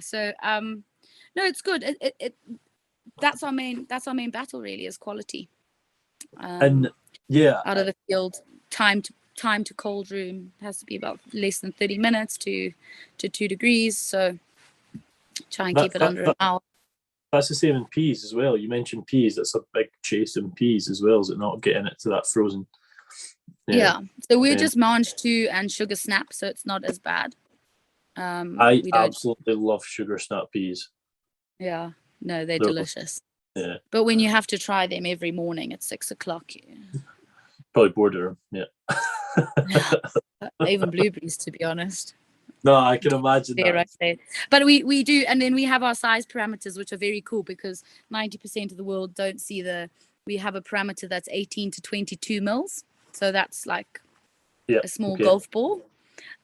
So no, it's good. That's our main battle really is quality. And out of the field, time to cold room has to be about less than 30 minutes to 2 degrees. So try and keep it under an hour. That's the same in peas as well. You mentioned peas. That's a big chase in peas as well, is it not, getting it to that frozen? Yeah. So we're just mange 2 and sugar snap, so it's not as bad. I absolutely love sugar snap peas. Yeah. No, they're delicious. Yeah. But when you have to try them every morning at 6 o'clock, probably border. Yeah. Even blueberries, to be honest. No, I can imagine that. But we do, and then we have our size parameters, which are very cool because 90% of the world don't see we have a parameter that's 18 to 22 mils. So that's like a small golf ball.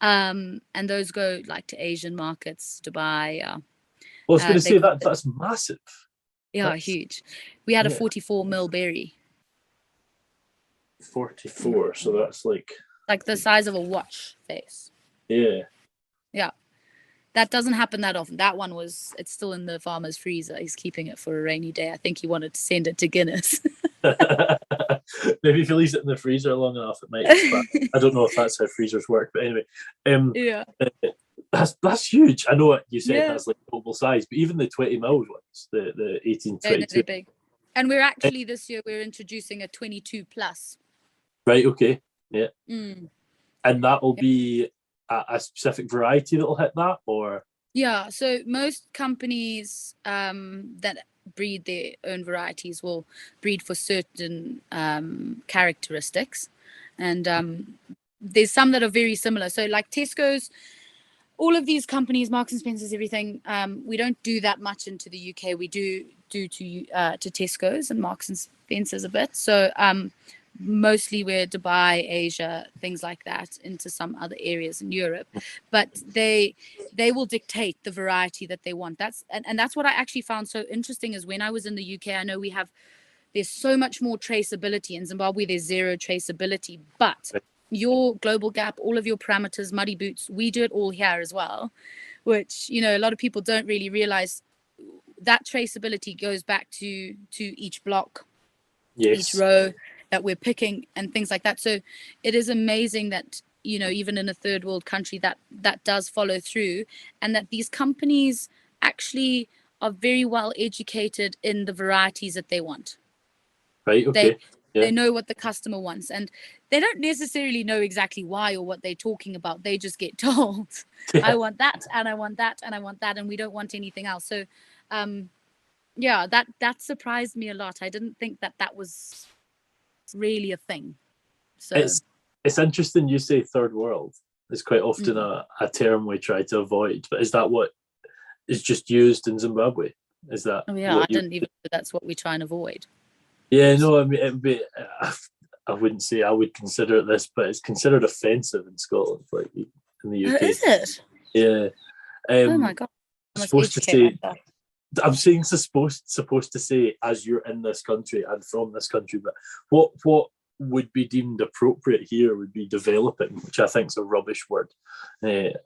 And those go like to Asian markets, Dubai. Well, I was going to say that's massive. Yeah, that's huge. We had a 44 mil berry. 44, so that's like the size of a watch face. Yeah. Yeah. That doesn't happen that often. That one it's still in the farmer's freezer. He's keeping it for a rainy day. I think he wanted to send it to Guinness. Maybe if he leaves it in the freezer long enough, it might expand. I don't know if that's how freezers work, but anyway. That's huge. I know what you said, that's like global size, but even the 20 mils ones, the 18, 22. They're big. And we're actually this year we're introducing a 22 plus. Right, okay. Yeah. And that will be a specific variety that will hit that, or? Yeah, so most companies that breed their own varieties will breed for certain characteristics. And there's some that are very similar. So like Tesco's, all of these companies, Marks and Spencer's, everything, we don't do that much into the UK. We do to Tesco's and Marks and Spencer's a bit. So mostly we're Dubai, Asia, things like that, into some other areas in Europe. But they will dictate the variety that they want. That's what I actually found so interesting is when I was in the UK, I know there's so much more traceability. In Zimbabwe, there's zero traceability. But your global gap, all of your parameters, muddy boots, we do it all here as well, which, a lot of people don't really realize that traceability goes back to each block, Yes. each row that we're picking and things like that. So it is amazing that, you know, even in a third world country, that does follow through, and that these companies actually are very well educated in the varieties that they want. Right. Okay. They know what the customer wants, and they don't necessarily know exactly why or what they're talking about. They just get told, I want that, and I want that, and I want that, and we don't want anything else. So yeah, that surprised me a lot. I didn't think that was really a thing. So it's interesting you say third world. It's quite often a term we try to avoid, but is that what is just used in Zimbabwe? Is that I didn't even know that's what we try and avoid. Yeah, no, I mean, it'd be, I wouldn't say I would consider it this, but it's considered offensive in Scotland, like in the UK. Is it? Yeah. Oh my God. Supposed to say, I'm saying supposed to say as you're in this country and from this country, but what would be deemed appropriate here would be developing, which I think is a rubbish word. It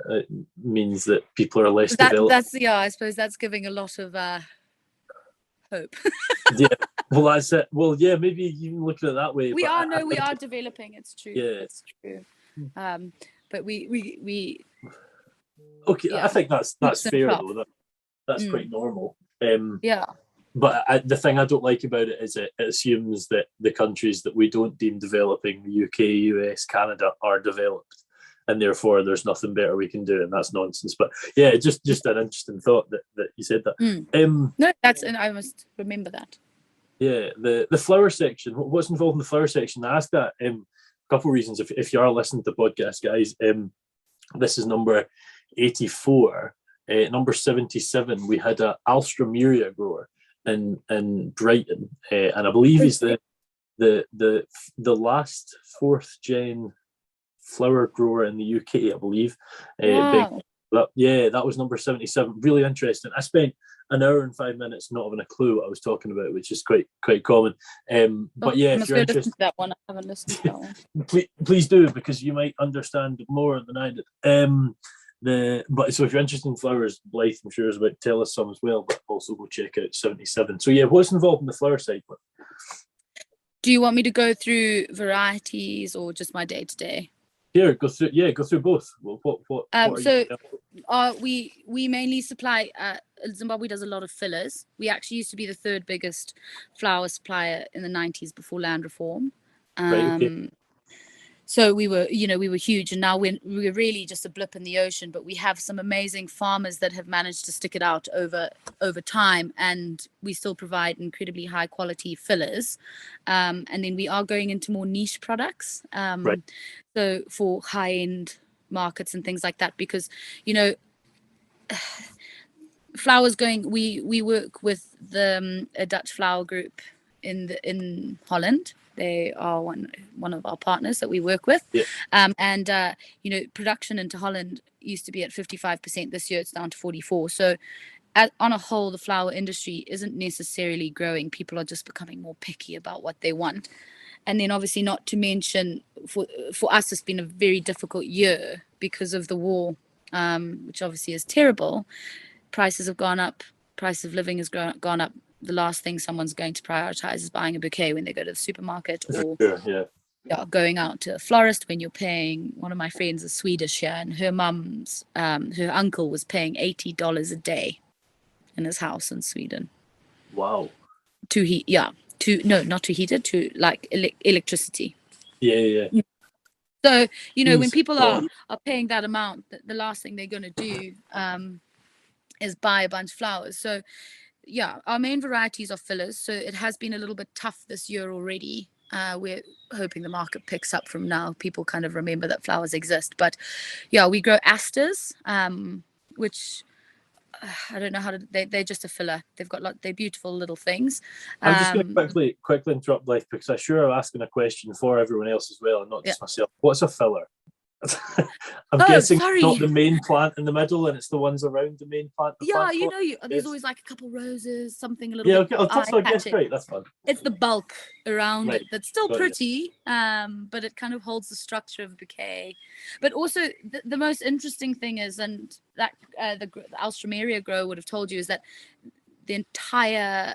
means that people are less developed. I suppose that's giving a lot of hope. Yeah, well, that's it. Well, yeah, maybe you can look at it that way. We are developing. It's true. Yeah, it's true. But we. Okay, yeah. I think that's fair though. That's quite normal. Yeah. But the thing I don't like about it is it assumes that the countries that we don't deem developing, the UK, US, Canada, are developed, and therefore there's nothing better we can do, and that's nonsense. But yeah, just an interesting thought that you said that. No, and I must remember that. Yeah, the flower section. What's involved in the flower section? I asked that a couple of reasons. If you are listening to the podcast, guys, this is number 84. Number 77, we had a Alstroemeria grower in Brighton, and I believe he's the last 4th gen flower grower in the UK, I believe. Wow. That was number 77. Really interesting. I spent an hour and 5 minutes not having a clue what I was talking about, which is quite common. But yeah, if you're interested, to that one. I haven't listened to that one. please do, because you might understand more than I did. But so if you're interested in flowers, Blythe, I'm sure, is about to tell us some as well, but also go check out 77. So yeah, what's involved in the flower side? Do you want me to go through varieties or just my day to day? Here, go through both. What we mainly supply. Zimbabwe does a lot of fillers. We actually used to be the 3rd biggest flower supplier in the 90s before land reform. Right. Okay. So we were huge, and now we're really just a blip in the ocean. But we have some amazing farmers that have managed to stick it out over time, and we still provide incredibly high quality fillers. And then we are going into more niche products. Right. So for high end markets and things like that, because flowers going. We work with a Dutch flower group in Holland. They are one of our partners that we work with. Yeah. And production into Holland used to be at 55%. This year it's down to 44%. So on a whole, the flower industry isn't necessarily growing. People are just becoming more picky about what they want. And then obviously, not to mention, for us, it's been a very difficult year because of the war, which obviously is terrible. Prices have gone up. Price of living has gone up. The last thing someone's going to prioritize is buying a bouquet when they go to the supermarket, or going out to a florist when you're paying. One of my friends is Swedish here, and her mum's her uncle was paying $80 a day in his house in Sweden. Wow. Not to heated, to like electricity. Yeah. So when people are paying that amount, the last thing they're going to do is buy a bunch of flowers. So yeah, our main varieties are fillers. So it has been a little bit tough this year already. We're hoping the market picks up from now. People kind of remember that flowers exist. But yeah, we grow asters, which I don't know how to. They're just a filler. They've got they're beautiful little things. I'm just going to quickly interrupt, Blythe, because I'm sure I'm asking a question for everyone else as well, and not just myself. What's a filler? I'm guessing it's not the main plant in the middle, and it's the ones around the main plant. There's always like a couple roses, something a little bit. Yeah, okay, that's great. That's fun. It's the bulk around it that's still pretty, but it kind of holds the structure of a bouquet. But also, the most interesting thing is, and that the Alstroemeria grower would have told you, is that the entire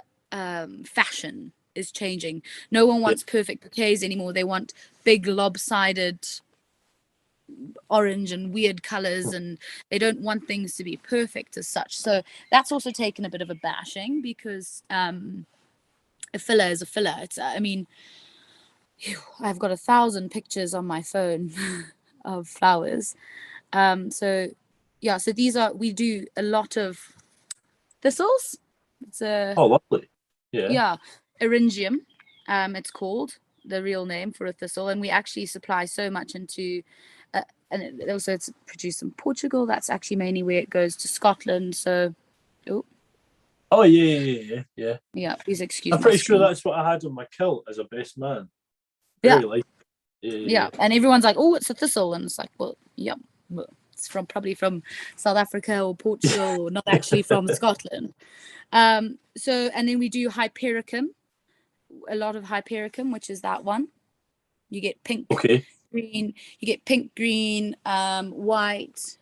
fashion is changing. No one wants perfect bouquets anymore. They want big lopsided orange and weird colors, and they don't want things to be perfect as such. So that's also taken a bit of a bashing, because a filler is a filler. It's I mean, I've got 1,000 pictures on my phone of flowers. So we do a lot of thistles. It's lovely. Yeah. Eryngium, it's called, the real name for a thistle, and we actually supply so much into and it's produced in Portugal. That's actually mainly where it goes to Scotland. So yeah, please excuse I'm my pretty sure screen. that's what I had on my kilt as a best man. Yeah. Very light. Yeah, and everyone's like, oh, it's a thistle, and it's like, well, yeah, it's probably from South Africa or Portugal, or not actually from Scotland. So, and then we do hypericum, a lot of hypericum, which is that one. You get pink, green, white,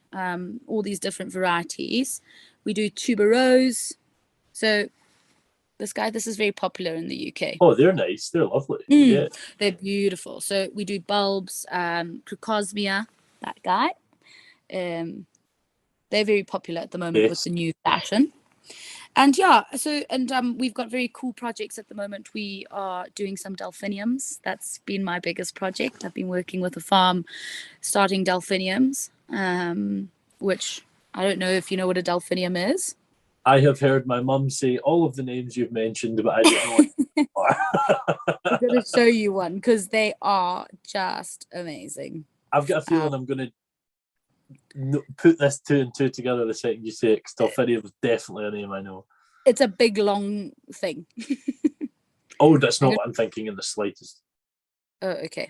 all these different varieties. We do tuberose. So this is very popular in the UK. Oh, they're nice. They're lovely. Yeah. They're beautiful. So we do bulbs, Crocosmia, that guy. They're very popular at the moment with the new fashion. And we've got very cool projects at the moment. We are doing some delphiniums. That's been my biggest project. I've been working with a farm starting delphiniums, which I don't know if you know what a delphinium is. I have heard my mum say all of the names you've mentioned, but I don't know what I'm going to show you one, because they are just amazing. I've got a feeling I'm going to put this 2 and 2 together the second you say it, because delphinium is definitely a name I know. It's a big, long thing. Oh, that's not what I'm thinking in the slightest. Oh, okay.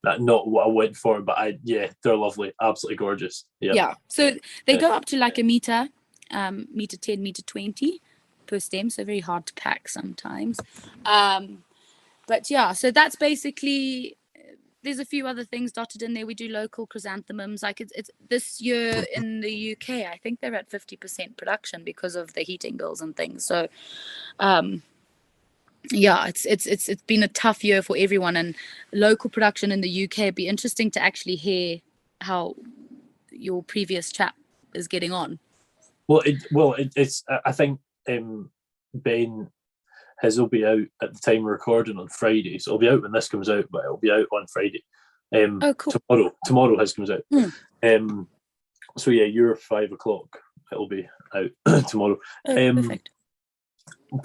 That's not what I went for, but they're lovely. Absolutely gorgeous. Yeah. So they go up to like a meter, meter 10, meter 20 per stem. So very hard to pack sometimes. But yeah, so that's basically, there's a few other things dotted in there. We do local chrysanthemums. Like it's this year in the UK, I think they're at 50% production because of the heating bills and things. So, it's been a tough year for everyone, and local production in the UK. It'd be interesting to actually hear how your previous chap is getting on. It's I think Ben, his will be out at the time of recording on Friday, so it'll be out when this comes out, but it'll be out on Friday. Cool. Tomorrow his comes out. So yeah, you're 5 o'clock. It'll be out tomorrow. Perfect.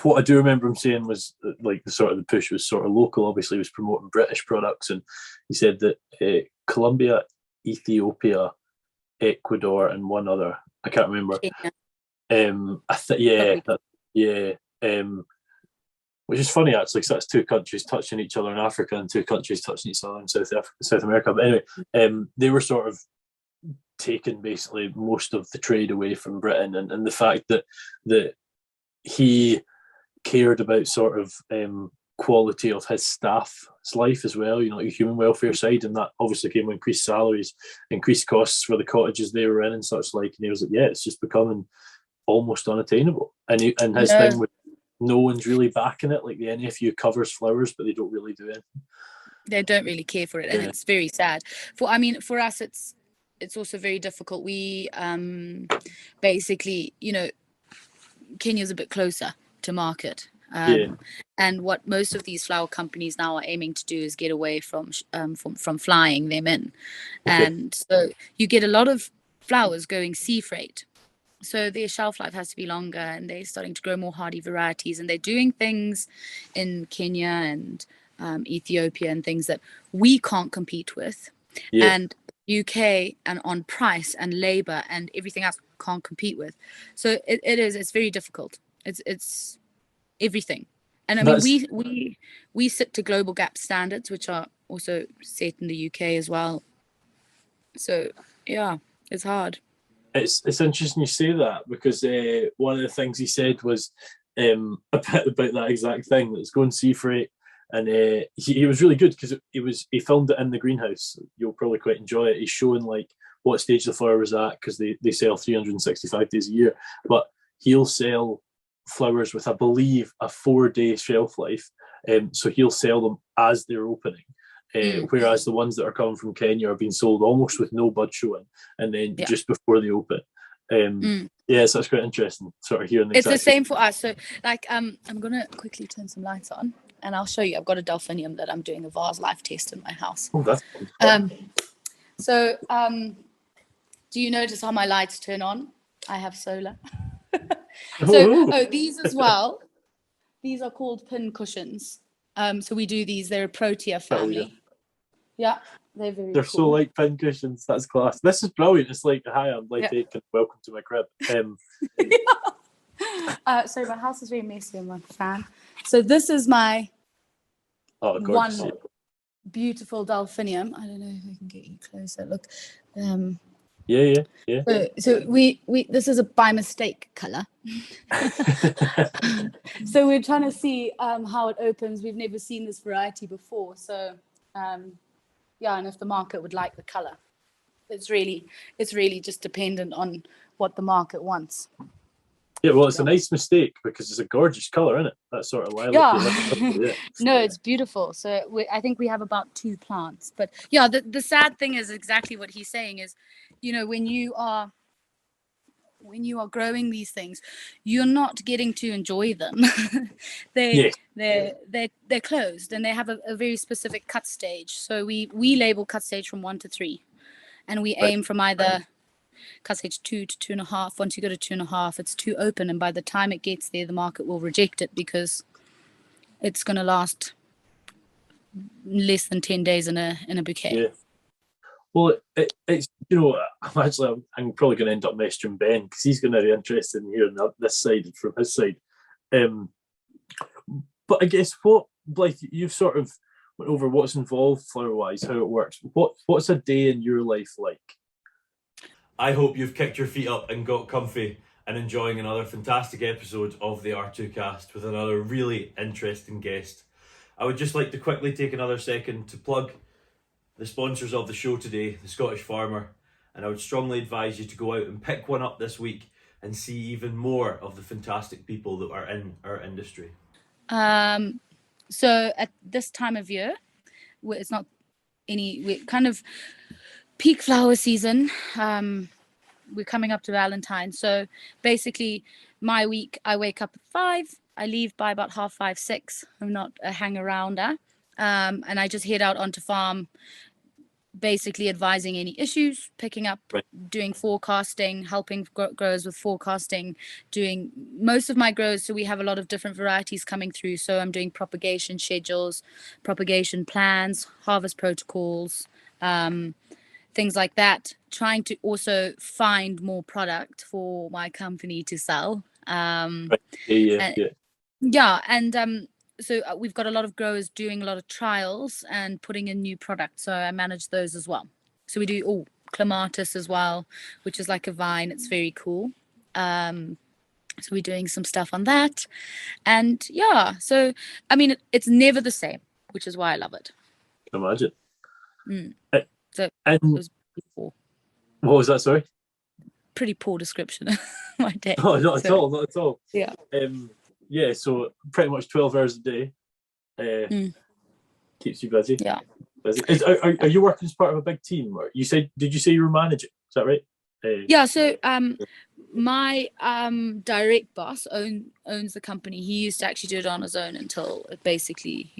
What I do remember him saying was like the push was sort of local. Obviously, he was promoting British products, and he said that Colombia, Ethiopia, Ecuador, and one other, I can't remember. Which is funny actually, because that's 2 countries touching each other in Africa and 2 countries touching each other in South America. But anyway, they were sort of taking basically most of the trade away from Britain, and the fact that he cared about sort of quality of his staff's life as well, the human welfare side, and that obviously came with increased salaries, increased costs for the cottages they were in and such like. And he was like, it's just becoming almost unattainable. And his thing was, no one's really backing it. Like the NFU covers flowers, but they don't really do anything. They don't really care for it, and it's very sad. For us, it's also very difficult. We basically, Kenya's a bit closer to market. And what most of these flower companies now are aiming to do is get away from flying them in. And so you get a lot of flowers going sea freight. So their shelf life has to be longer, and they're starting to grow more hardy varieties, and they're doing things in Kenya and Ethiopia and things that we can't compete with. And UK and on price and labor and everything else can't compete with. So it's very difficult. It's everything. And I mean, we sit to global gap standards, which are also set in the UK as well. So yeah, it's hard. It's interesting you say that, because one of the things he said was about that exact thing, that's going sea freight, and he was really good because he filmed it in the greenhouse. You'll probably quite enjoy it. He's showing like what stage the flower was at, because they sell 365 days a year. But he'll sell flowers with, I believe, a 4-day shelf life. So he'll sell them as they're opening. Whereas the ones that are coming from Kenya are being sold almost with no bud showing, and then just before they open. Yeah, so that's quite interesting, sort of hearing. It's the same for us. So, like, I'm gonna quickly turn some lights on, and I'll show you. I've got a delphinium that I'm doing a vase life test in my house. Oh, that's So, do you notice how my lights turn on? I have solar. So, these as well. These are called pin cushions. So we do these. They're a Protea family. Yeah, they're very They're cool. so like pin cushions. That's class. This is brilliant. It's like, hi, I'm Blythe Aitken. Welcome to my crib. So my house is very messy. I'm not a fan. So this is my one beautiful delphinium. I don't know if I can get you closer. Look. Yeah. So we this is a by mistake color. So we're trying to see how it opens. We've never seen this variety before. So and if the market would like the color. It's really just dependent on what the market wants. Yeah, well, it's a nice mistake because it's a gorgeous color, isn't it? That sort of lilac. Yeah. No, it's beautiful. So I think we have about 2 plants. But yeah, the sad thing is exactly what he's saying is, when you are growing these things, you're not getting to enjoy them. They're closed, and they have a very specific cut stage. So we label cut stage from 1 to 3, and we aim from either cut stage 2 to 2.5. Once you go to 2.5, it's too open, and by the time it gets there, the market will reject it because it's going to last less than 10 days in a bouquet. Yeah. Well, it's I'm probably going to end up messaging Ben because he's going to be interested in hearing this side from his side. But I guess Blythe, you've sort of went over what's involved flower-wise, how it works. What's a day in your life like? I hope you've kicked your feet up and got comfy and enjoying another fantastic episode of the R2Kast with another really interesting guest. I would just like to quickly take another second to plug the sponsors of the show today, the Scottish Farmer, and I would strongly advise you to go out and pick one up this week and see even more of the fantastic people that are in our industry. So at this time of year, we're kind of peak flower season. We're coming up to Valentine's. So basically my week, I wake up at 5, I leave by about 5:30, 6. I'm not a hang arounder. And I just head out onto farm, basically advising any issues, picking up, doing forecasting, helping growers with forecasting, doing most of my grows. So we have a lot of different varieties coming through. So I'm doing propagation schedules, propagation plans, harvest protocols, things like that, trying to also find more product for my company to sell. So we've got a lot of growers doing a lot of trials and putting in new products. So I manage those as well. So we do clematis as well, which is like a vine. It's very cool. So we're doing some stuff on that. And so, I mean, it's never the same, which is why I love it. Imagine. So it was pretty poor. What was that, sorry? Pretty poor description of my day. Oh, not at all. Yeah. Yeah, so pretty much 12 hours a day keeps you busy. Yeah. Are you working as part of a big team? Or did you say you were managing? Is that right? So my direct boss owns the company. He used to actually do it on his own until basically,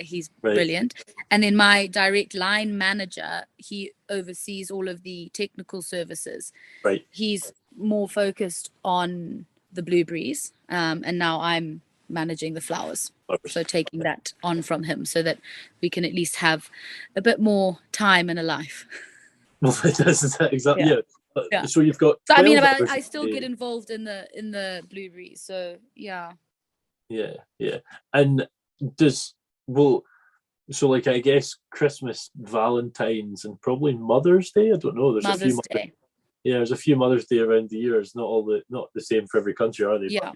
he's brilliant. And then my direct line manager, he oversees all of the technical services. Right. He's more focused on the blueberries, and now I'm managing the flowers. So taking that on from him so that we can at least have a bit more time in a life. Well, that's exactly. Yeah. So you've got. So I mean, I still get involved in the blueberries. So yeah. Yeah. And I guess Christmas, Valentine's, and probably Mother's Day. I don't know. There's Mother's Day. Yeah, there's a few Mother's Day around the year. It's not the same for every country, are they? Yeah.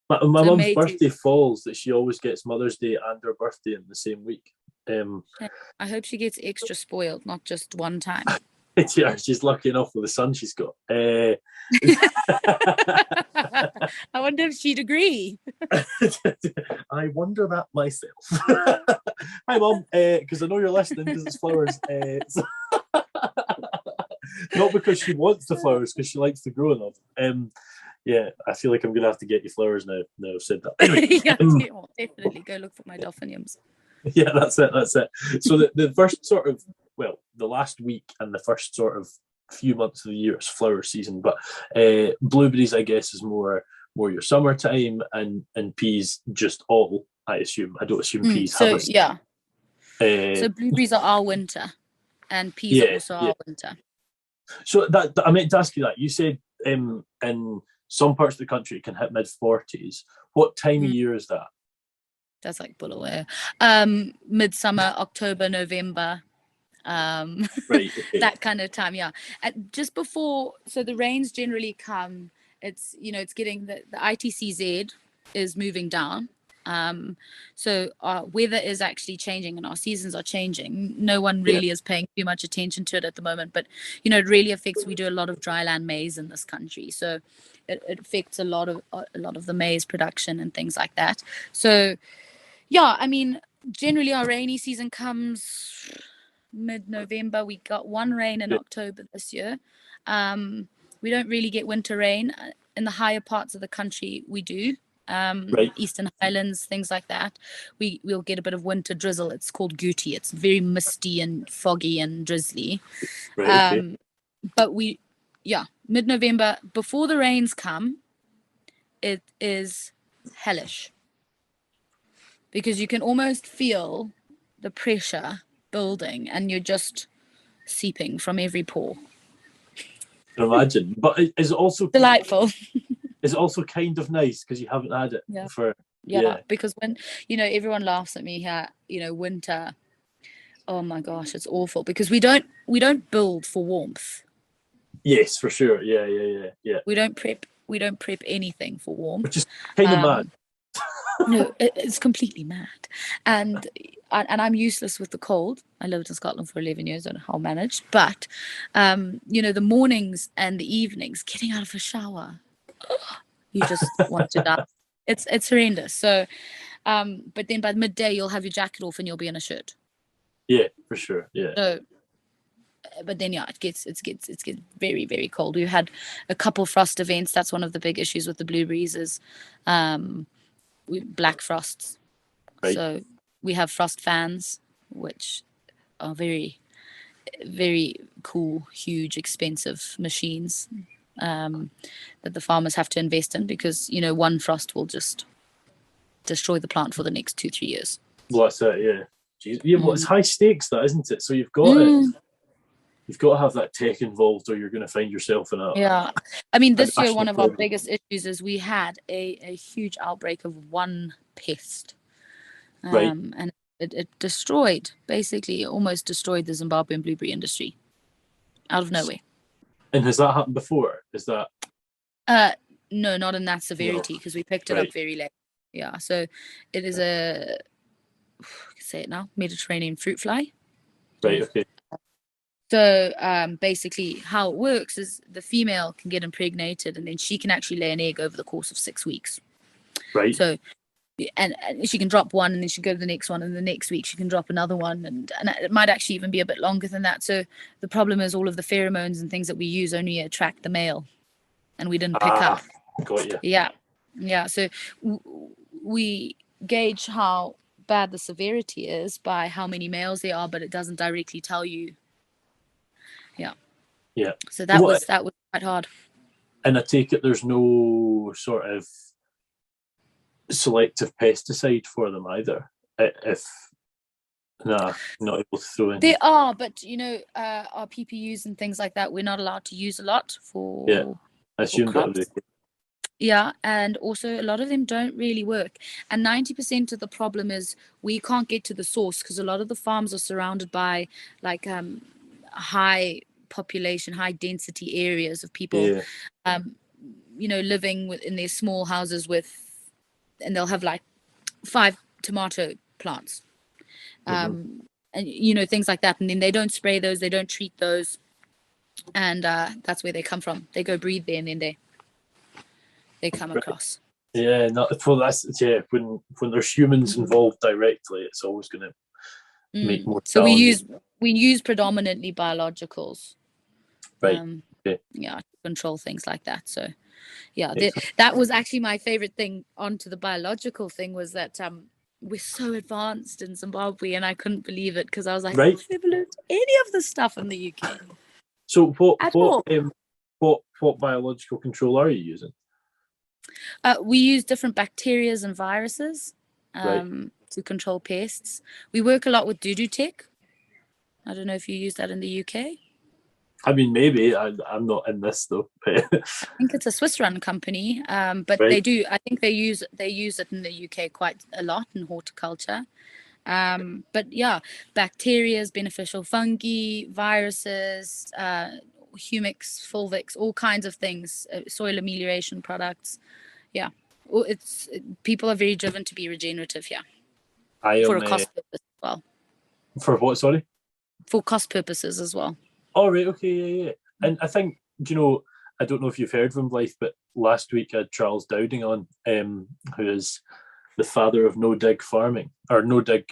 But, my mum's birthday falls that she always gets Mother's Day and her birthday in the same week. I hope she gets extra spoiled, not just one time. Yeah, she's lucky enough with the son she's got. I wonder if she'd agree. I wonder that myself. Hi, Mum, because I know you're listening because it's flowers. Not because she wants the flowers, because she likes to grow them. Yeah, I feel like I'm going to have to get you flowers now. No, I've said that. Anyway, Definitely go look for my delphiniums. Yeah, that's it. So the first sort of, well, the last week and the first sort of few months of the year is flower season, but blueberries, I guess, is more your summertime, and peas just all, I assume. I don't assume peas have a... Yeah. So blueberries are our winter, and peas are also our winter. So that I meant to ask you that. You said in some parts of the country it can hit mid-40s. What time of year is that? That's like Bulawayo. Midsummer, October, November. Right. Okay. That kind of time, yeah. Just before, so the rains generally come. It's getting the ITCZ is moving down. So our weather is actually changing and our seasons are changing. No one really is paying too much attention to it at the moment, but it really affects. We do a lot of dryland maize in this country, so it affects a lot of the maize production and things like that. So yeah, I mean, generally our rainy season comes mid-November. We got one rain in October this year. We don't really get winter rain in the higher parts of the country. We do. Eastern Highlands, things like that. We'll get a bit of winter drizzle. It's called Gooty. It's very misty and foggy and drizzly. But mid-November, before the rains come, it is hellish, because you can almost feel the pressure building and you're just seeping from every pore. I can imagine. But is it also delightful? It's also kind of nice because you haven't had it for... Yeah, because when everyone laughs at me here, winter, oh my gosh, it's awful, because we don't build for warmth. Yes, for sure. Yeah. We don't prep anything for warmth, which is kind of mad. No, it's completely mad, and I'm useless with the cold. I lived in Scotland for 11 years. I don't know how I managed, but the mornings and the evenings, getting out of a shower, you just want to die. It's horrendous. So, but then by midday you'll have your jacket off and you'll be in a shirt. Yeah, for sure. Yeah. So, but then it gets very, very cold. We've had a couple frost events. That's one of the big issues with the blueberries is black frosts. Right. So we have frost fans, which are very, very cool, huge, expensive machines that the farmers have to invest in, because one frost will just destroy the plant for the next 2-3 years. Well, that's it. Yeah. Jeez. Yeah. Well, it's high stakes, that, isn't it? So you've got it. You've got to have that tech involved, or you're going to find yourself in a... Yeah. I mean, this year, one of our biggest issues is we had a huge outbreak of one pest. And it destroyed, basically, almost destroyed the Zimbabwean blueberry industry out of nowhere. And has that happened before? Is that... No, not in that severity, because we picked it up very late. Yeah. So it is I can say it now, Mediterranean fruit fly. Right, okay. So basically how it works is the female can get impregnated, and then she can actually lay an egg over the course of 6 weeks. Right. So, and she can drop one, and then she go to the next one, and the next week she can drop another one, and it might actually even be a bit longer than that. So the problem is all of the pheromones and things that we use only attract the male, and we didn't pick up. Got you. Yeah. So we gauge how bad the severity is by how many males there are, but it doesn't directly tell you. Yeah. So that was quite hard. And I take it there's no sort of selective pesticide for them either. Not able to throw in. There are, but our PPUs and things like that, we're not allowed to use a lot for. Yeah, I assume that would be. Yeah, and also a lot of them don't really work. And 90% of the problem is we can't get to the source, because a lot of the farms are surrounded by like high population, high density areas of people, living in their small houses and they'll have like 5 tomato plants, and things like that. And then they don't spray those, they don't treat those. and that's where they come from. They go breed there, and then they come across. Yeah, well, when there's humans involved directly, it's always going to make more. So we use predominantly biologicals, right? To control things like that. So yeah, that was actually my favorite thing onto the biological thing, was that we're so advanced in Zimbabwe, and I couldn't believe it, because I was like, I've never learned any of this stuff in the UK. So what biological control are you using? We use different bacterias and viruses to control pests. We work a lot with Doo-Doo Tech. I don't know if you use that in the UK. I mean, maybe. I'm not in this though. I think it's a Swiss-run company, but they do. I think they use it in the UK quite a lot in horticulture. But yeah, bacteria, beneficial fungi, viruses, humics, fulvics, all kinds of things, soil amelioration products. Yeah, people are very driven to be regenerative here. For a cost purpose as well. For what? Sorry. For cost purposes as well. Oh, right. Okay. Yeah. And I think, I don't know if you've heard of him, Blythe, but last week I had Charles Dowding on, who is the father of no dig farming, or no dig.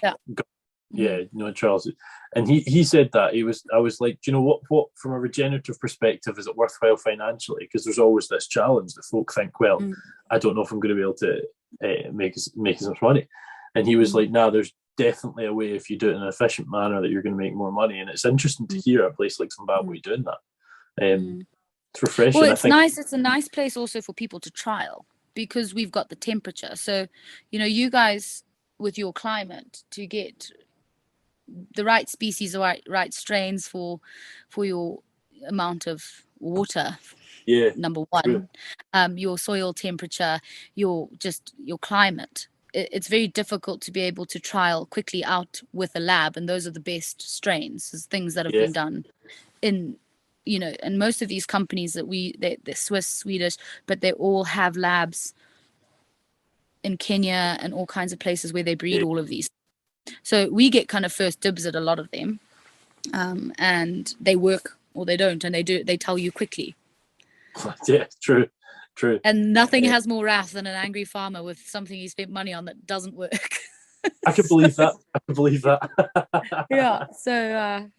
Yeah. Charles, and he said that I was like, what from a regenerative perspective, is it worthwhile financially? Because there's always this challenge that folk think, well, I don't know if I'm going to be able to make as much money. And he was like, nah, there's definitely a way, if you do it in an efficient manner, that you're going to make more money. And it's interesting to hear a place like Zimbabwe doing that. It's refreshing. Well, nice. It's a nice place also for people to trial, because we've got the temperature. So, you guys with your climate, to get the right species, or right strains for your amount of water. Yeah. Number one, your soil temperature, your climate. It's very difficult to be able to trial quickly out with a lab, and those are the best strains, things that have been done in, and most of these companies they're Swiss, Swedish, but they all have labs in Kenya and all kinds of places where they breed all of these. So we get kind of first dibs at a lot of them, and they work or they don't, and they tell you quickly. Yeah, true. And nothing has more wrath than an angry farmer with something he spent money on that doesn't work. I can believe that. Yeah. So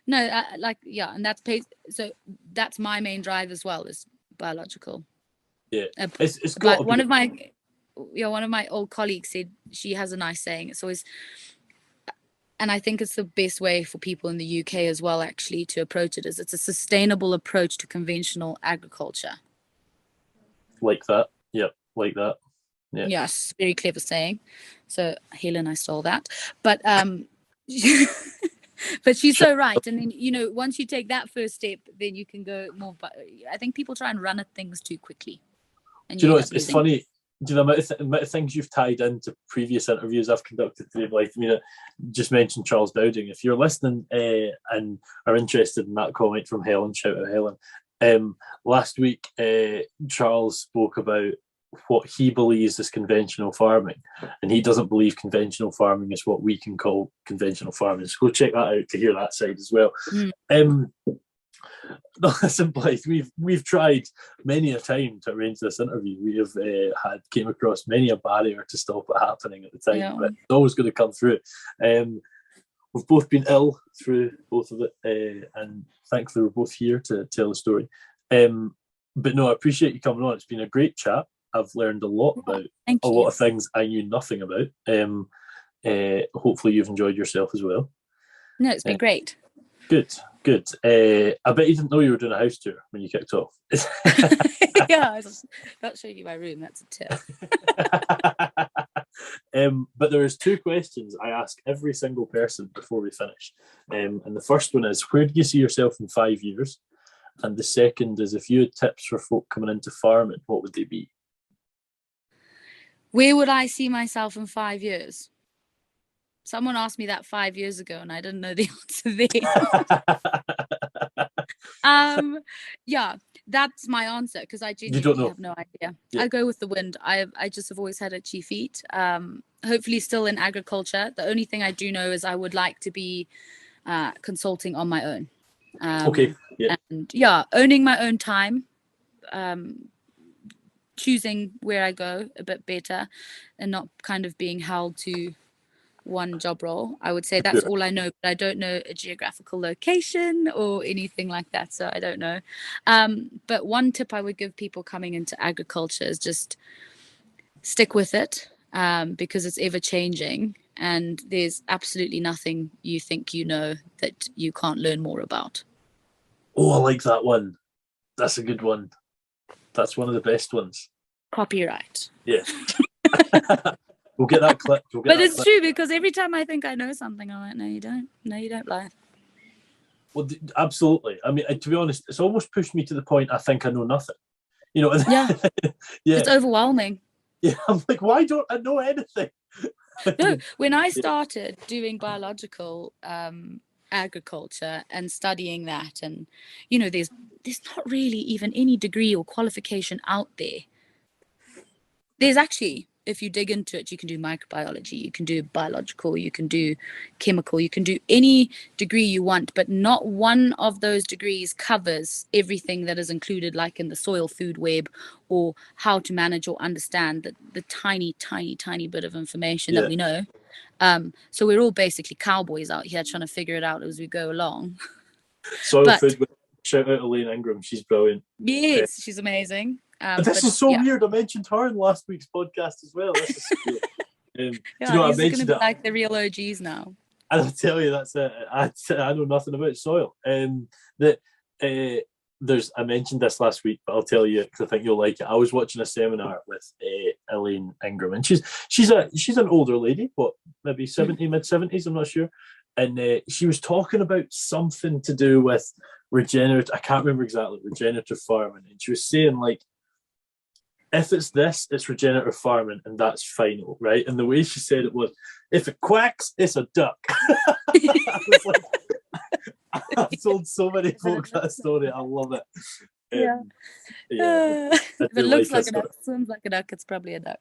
no, and that's paid. So that's my main drive as well, is biological. Yeah, it's got one of my old colleagues said, she has a nice saying. It's always, and I think it's the best way for people in the UK as well, actually, to approach it, is it's a sustainable approach to conventional agriculture. Like that. Yep, like that. Yeah. Yes, very clever saying. So Helen, I stole that. But but she's so right. And then, once you take that first step, then you can go more. But I think people try and run at things too quickly. And it's funny. The amount of things you've tied into previous interviews I've conducted today, Blythe. I mean, just mentioned Charles Dowding. If you're listening and are interested in that comment from Helen, shout out Helen. Last week, Charles spoke about what he believes is conventional farming, and he doesn't believe conventional farming is what we can call conventional farming. So go check that out to hear that side as well. Listen, Blythe, we've tried many a time to arrange this interview. We have came across many a barrier to stop it happening at the time, but it's always going to come through. We've both been ill through both of it, and thankfully we're both here to tell the story. But no, I appreciate you coming on. It's been a great chat. I've learned a lot about lot of things I knew nothing about. Hopefully you've enjoyed yourself as well. No, it's been great. Good. I bet you didn't know you were doing a house tour when you kicked off. Yeah, I was about to show you my room. That's a tip. But there's two questions I ask every single person before we finish. And the first one is, where do you see yourself in 5 years? And the second is, if you had tips for folk coming into farming, what would they be? Where would I see myself in 5 years? Someone asked me that 5 years ago, and I didn't know the answer there. Yeah, that's my answer, because I genuinely have no idea. Yeah. I go with the wind. I just have always had itchy feet. Hopefully still in agriculture. The only thing I do know is I would like to be consulting on my own. Okay. Yeah. And yeah, owning my own time, choosing where I go a bit better, and not kind of being held to one job role. I would say that's all I know, but I don't know a geographical location or anything like that, so I don't know. But one tip I would give people coming into agriculture is just stick with it, because it's ever changing, and there's absolutely nothing you think you know that you can't learn more about. Oh, I like that one. That's a good one. That's one of the best ones. Copyright. Yeah. We'll get that clip. But it's true, because every time I think I know something, I'm like, no, you don't. No, you don't, Blythe. Well, absolutely. I mean, to be honest, it's almost pushed me to the point I think I know nothing. You know? Yeah. Yeah. It's overwhelming. Yeah. I'm like, why don't I know anything? No, when I started doing biological agriculture and studying that, and there's not really even any degree or qualification out there. There's actually, if you dig into it, you can do microbiology, you can do biological, you can do chemical, you can do any degree you want, but not one of those degrees covers everything that is included, like in the soil food web, or how to manage or understand the tiny, tiny, tiny bit of information that we know. So we're all basically cowboys out here trying to figure it out as we go along. Soil food. Shout out Elaine Ingram. She's brilliant. Yes, she's amazing. This is so weird. I mentioned her in last week's podcast as well. This is cool. Do you know what, these are going to be like the real OGs now. I'll tell you, that's it. I know nothing about soil. I mentioned this last week, but I'll tell you because I think you'll like it. I was watching a seminar with Elaine Ingram, and she's an older lady, what, maybe 70, mid-70s, I'm not sure. And she was talking about something to do with regenerative. I can't remember exactly, regenerative farming, and she was saying, like, if it's this, it's regenerative farming, and that's final, right? And the way she said it was, if it quacks, it's a duck. I was like, I've told so many folks that story. I love it. If it looks like a duck, swims like a duck, it's probably a duck.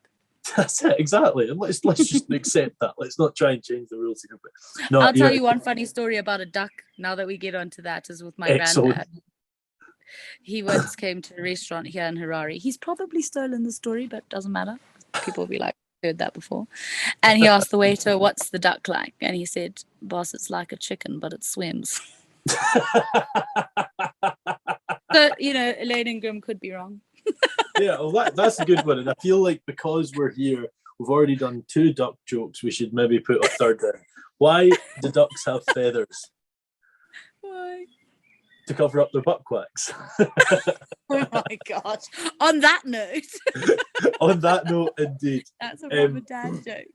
That's it, exactly. And let's just accept that. Let's not try and change the rules here. But no, I'll tell you one funny story about a duck. Now that we get onto that, is with my granddad. He once came to a restaurant here in Harare. He's probably stolen the story, but doesn't matter. People will be like, heard that before. And he asked the waiter, "What's the duck like?" And he said, "Boss, it's like a chicken, but it swims." So, Elaine Ingram could be wrong. Yeah, well, that's a good one. And I feel like because we're here, we've already done 2 duck jokes. We should maybe put a third in. Why do ducks have feathers? Why? To cover up their butt quacks. Oh my gosh. On that note. On that note, indeed. That's a proper dad joke.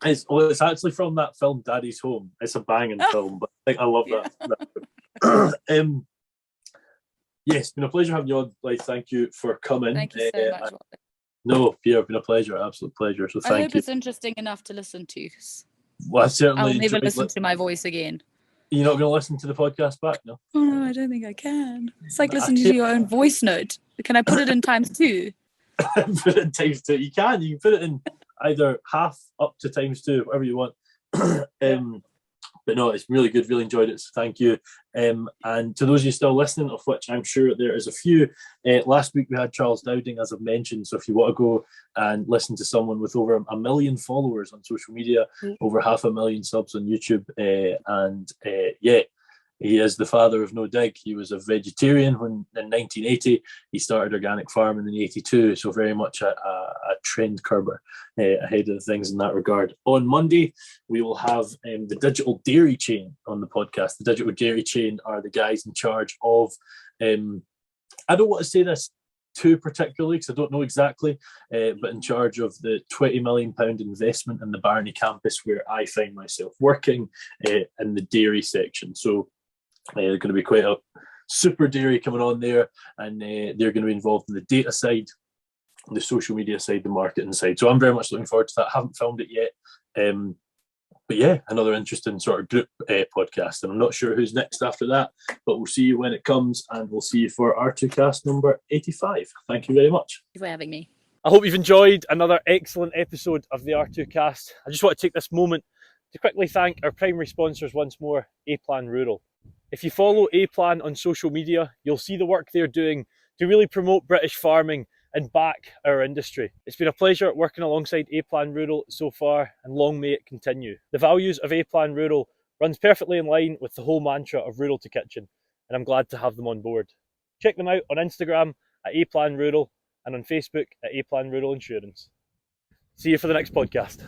It's actually from that film Daddy's Home. It's a banging film, but I love that. Yes, it's been a pleasure having you on, Blythe. Thank you for coming. Thank you so much. No, Pierre, it's been a pleasure, absolute pleasure. So thank you. I hope it's interesting enough to listen to. Well, I'll never listen to my voice again. You're not going to listen to the podcast back, no? Oh no, I don't think I can. It's like listening to your own voice note. Can I put it in ×2? Put it in ×2. You can put it in either half up to ×2, whatever you want. But no, it's really good. Really enjoyed it. So thank you. And to those of you still listening, of which I'm sure there is a few, last week we had Charles Dowding, as I've mentioned. So if you want to go and listen to someone with over 1 million followers on social media, over 500,000 subs on YouTube, he is the father of No Dig. He was a vegetarian when in 1980 he started organic farming in 82. So very much a trend curber ahead of things in that regard. On Monday, we will have the Digital Dairy Chain on the podcast. The Digital Dairy Chain are the guys in charge of, I don't want to say this too particularly because I don't know exactly, but in charge of the £20 million investment in the Barney campus where I find myself working in the dairy section. So they're going to be quite a super dairy coming on there, and they're going to be involved in the data side, the social media side, the marketing side. So I'm very much looking forward to that. I haven't filmed it yet. But yeah, another interesting sort of group podcast. And I'm not sure who's next after that, but we'll see you when it comes, and we'll see you for R2Kast number 85. Thank you very much. Thank you for having me. I hope you've enjoyed another excellent episode of the R2Kast. I just want to take this moment To quickly thank our primary sponsors once more, A-Plan Rural. If you follow A-Plan on social media, you'll see the work they're doing to really promote British farming and back our industry. It's been a pleasure working alongside A-Plan Rural so far, and long may it continue. The values of A-Plan Rural runs perfectly in line with the whole mantra of Rural to Kitchen, and I'm glad to have them on board. Check them out on Instagram at A-Plan Rural and on Facebook at A-Plan Rural Insurance. See you for the next podcast.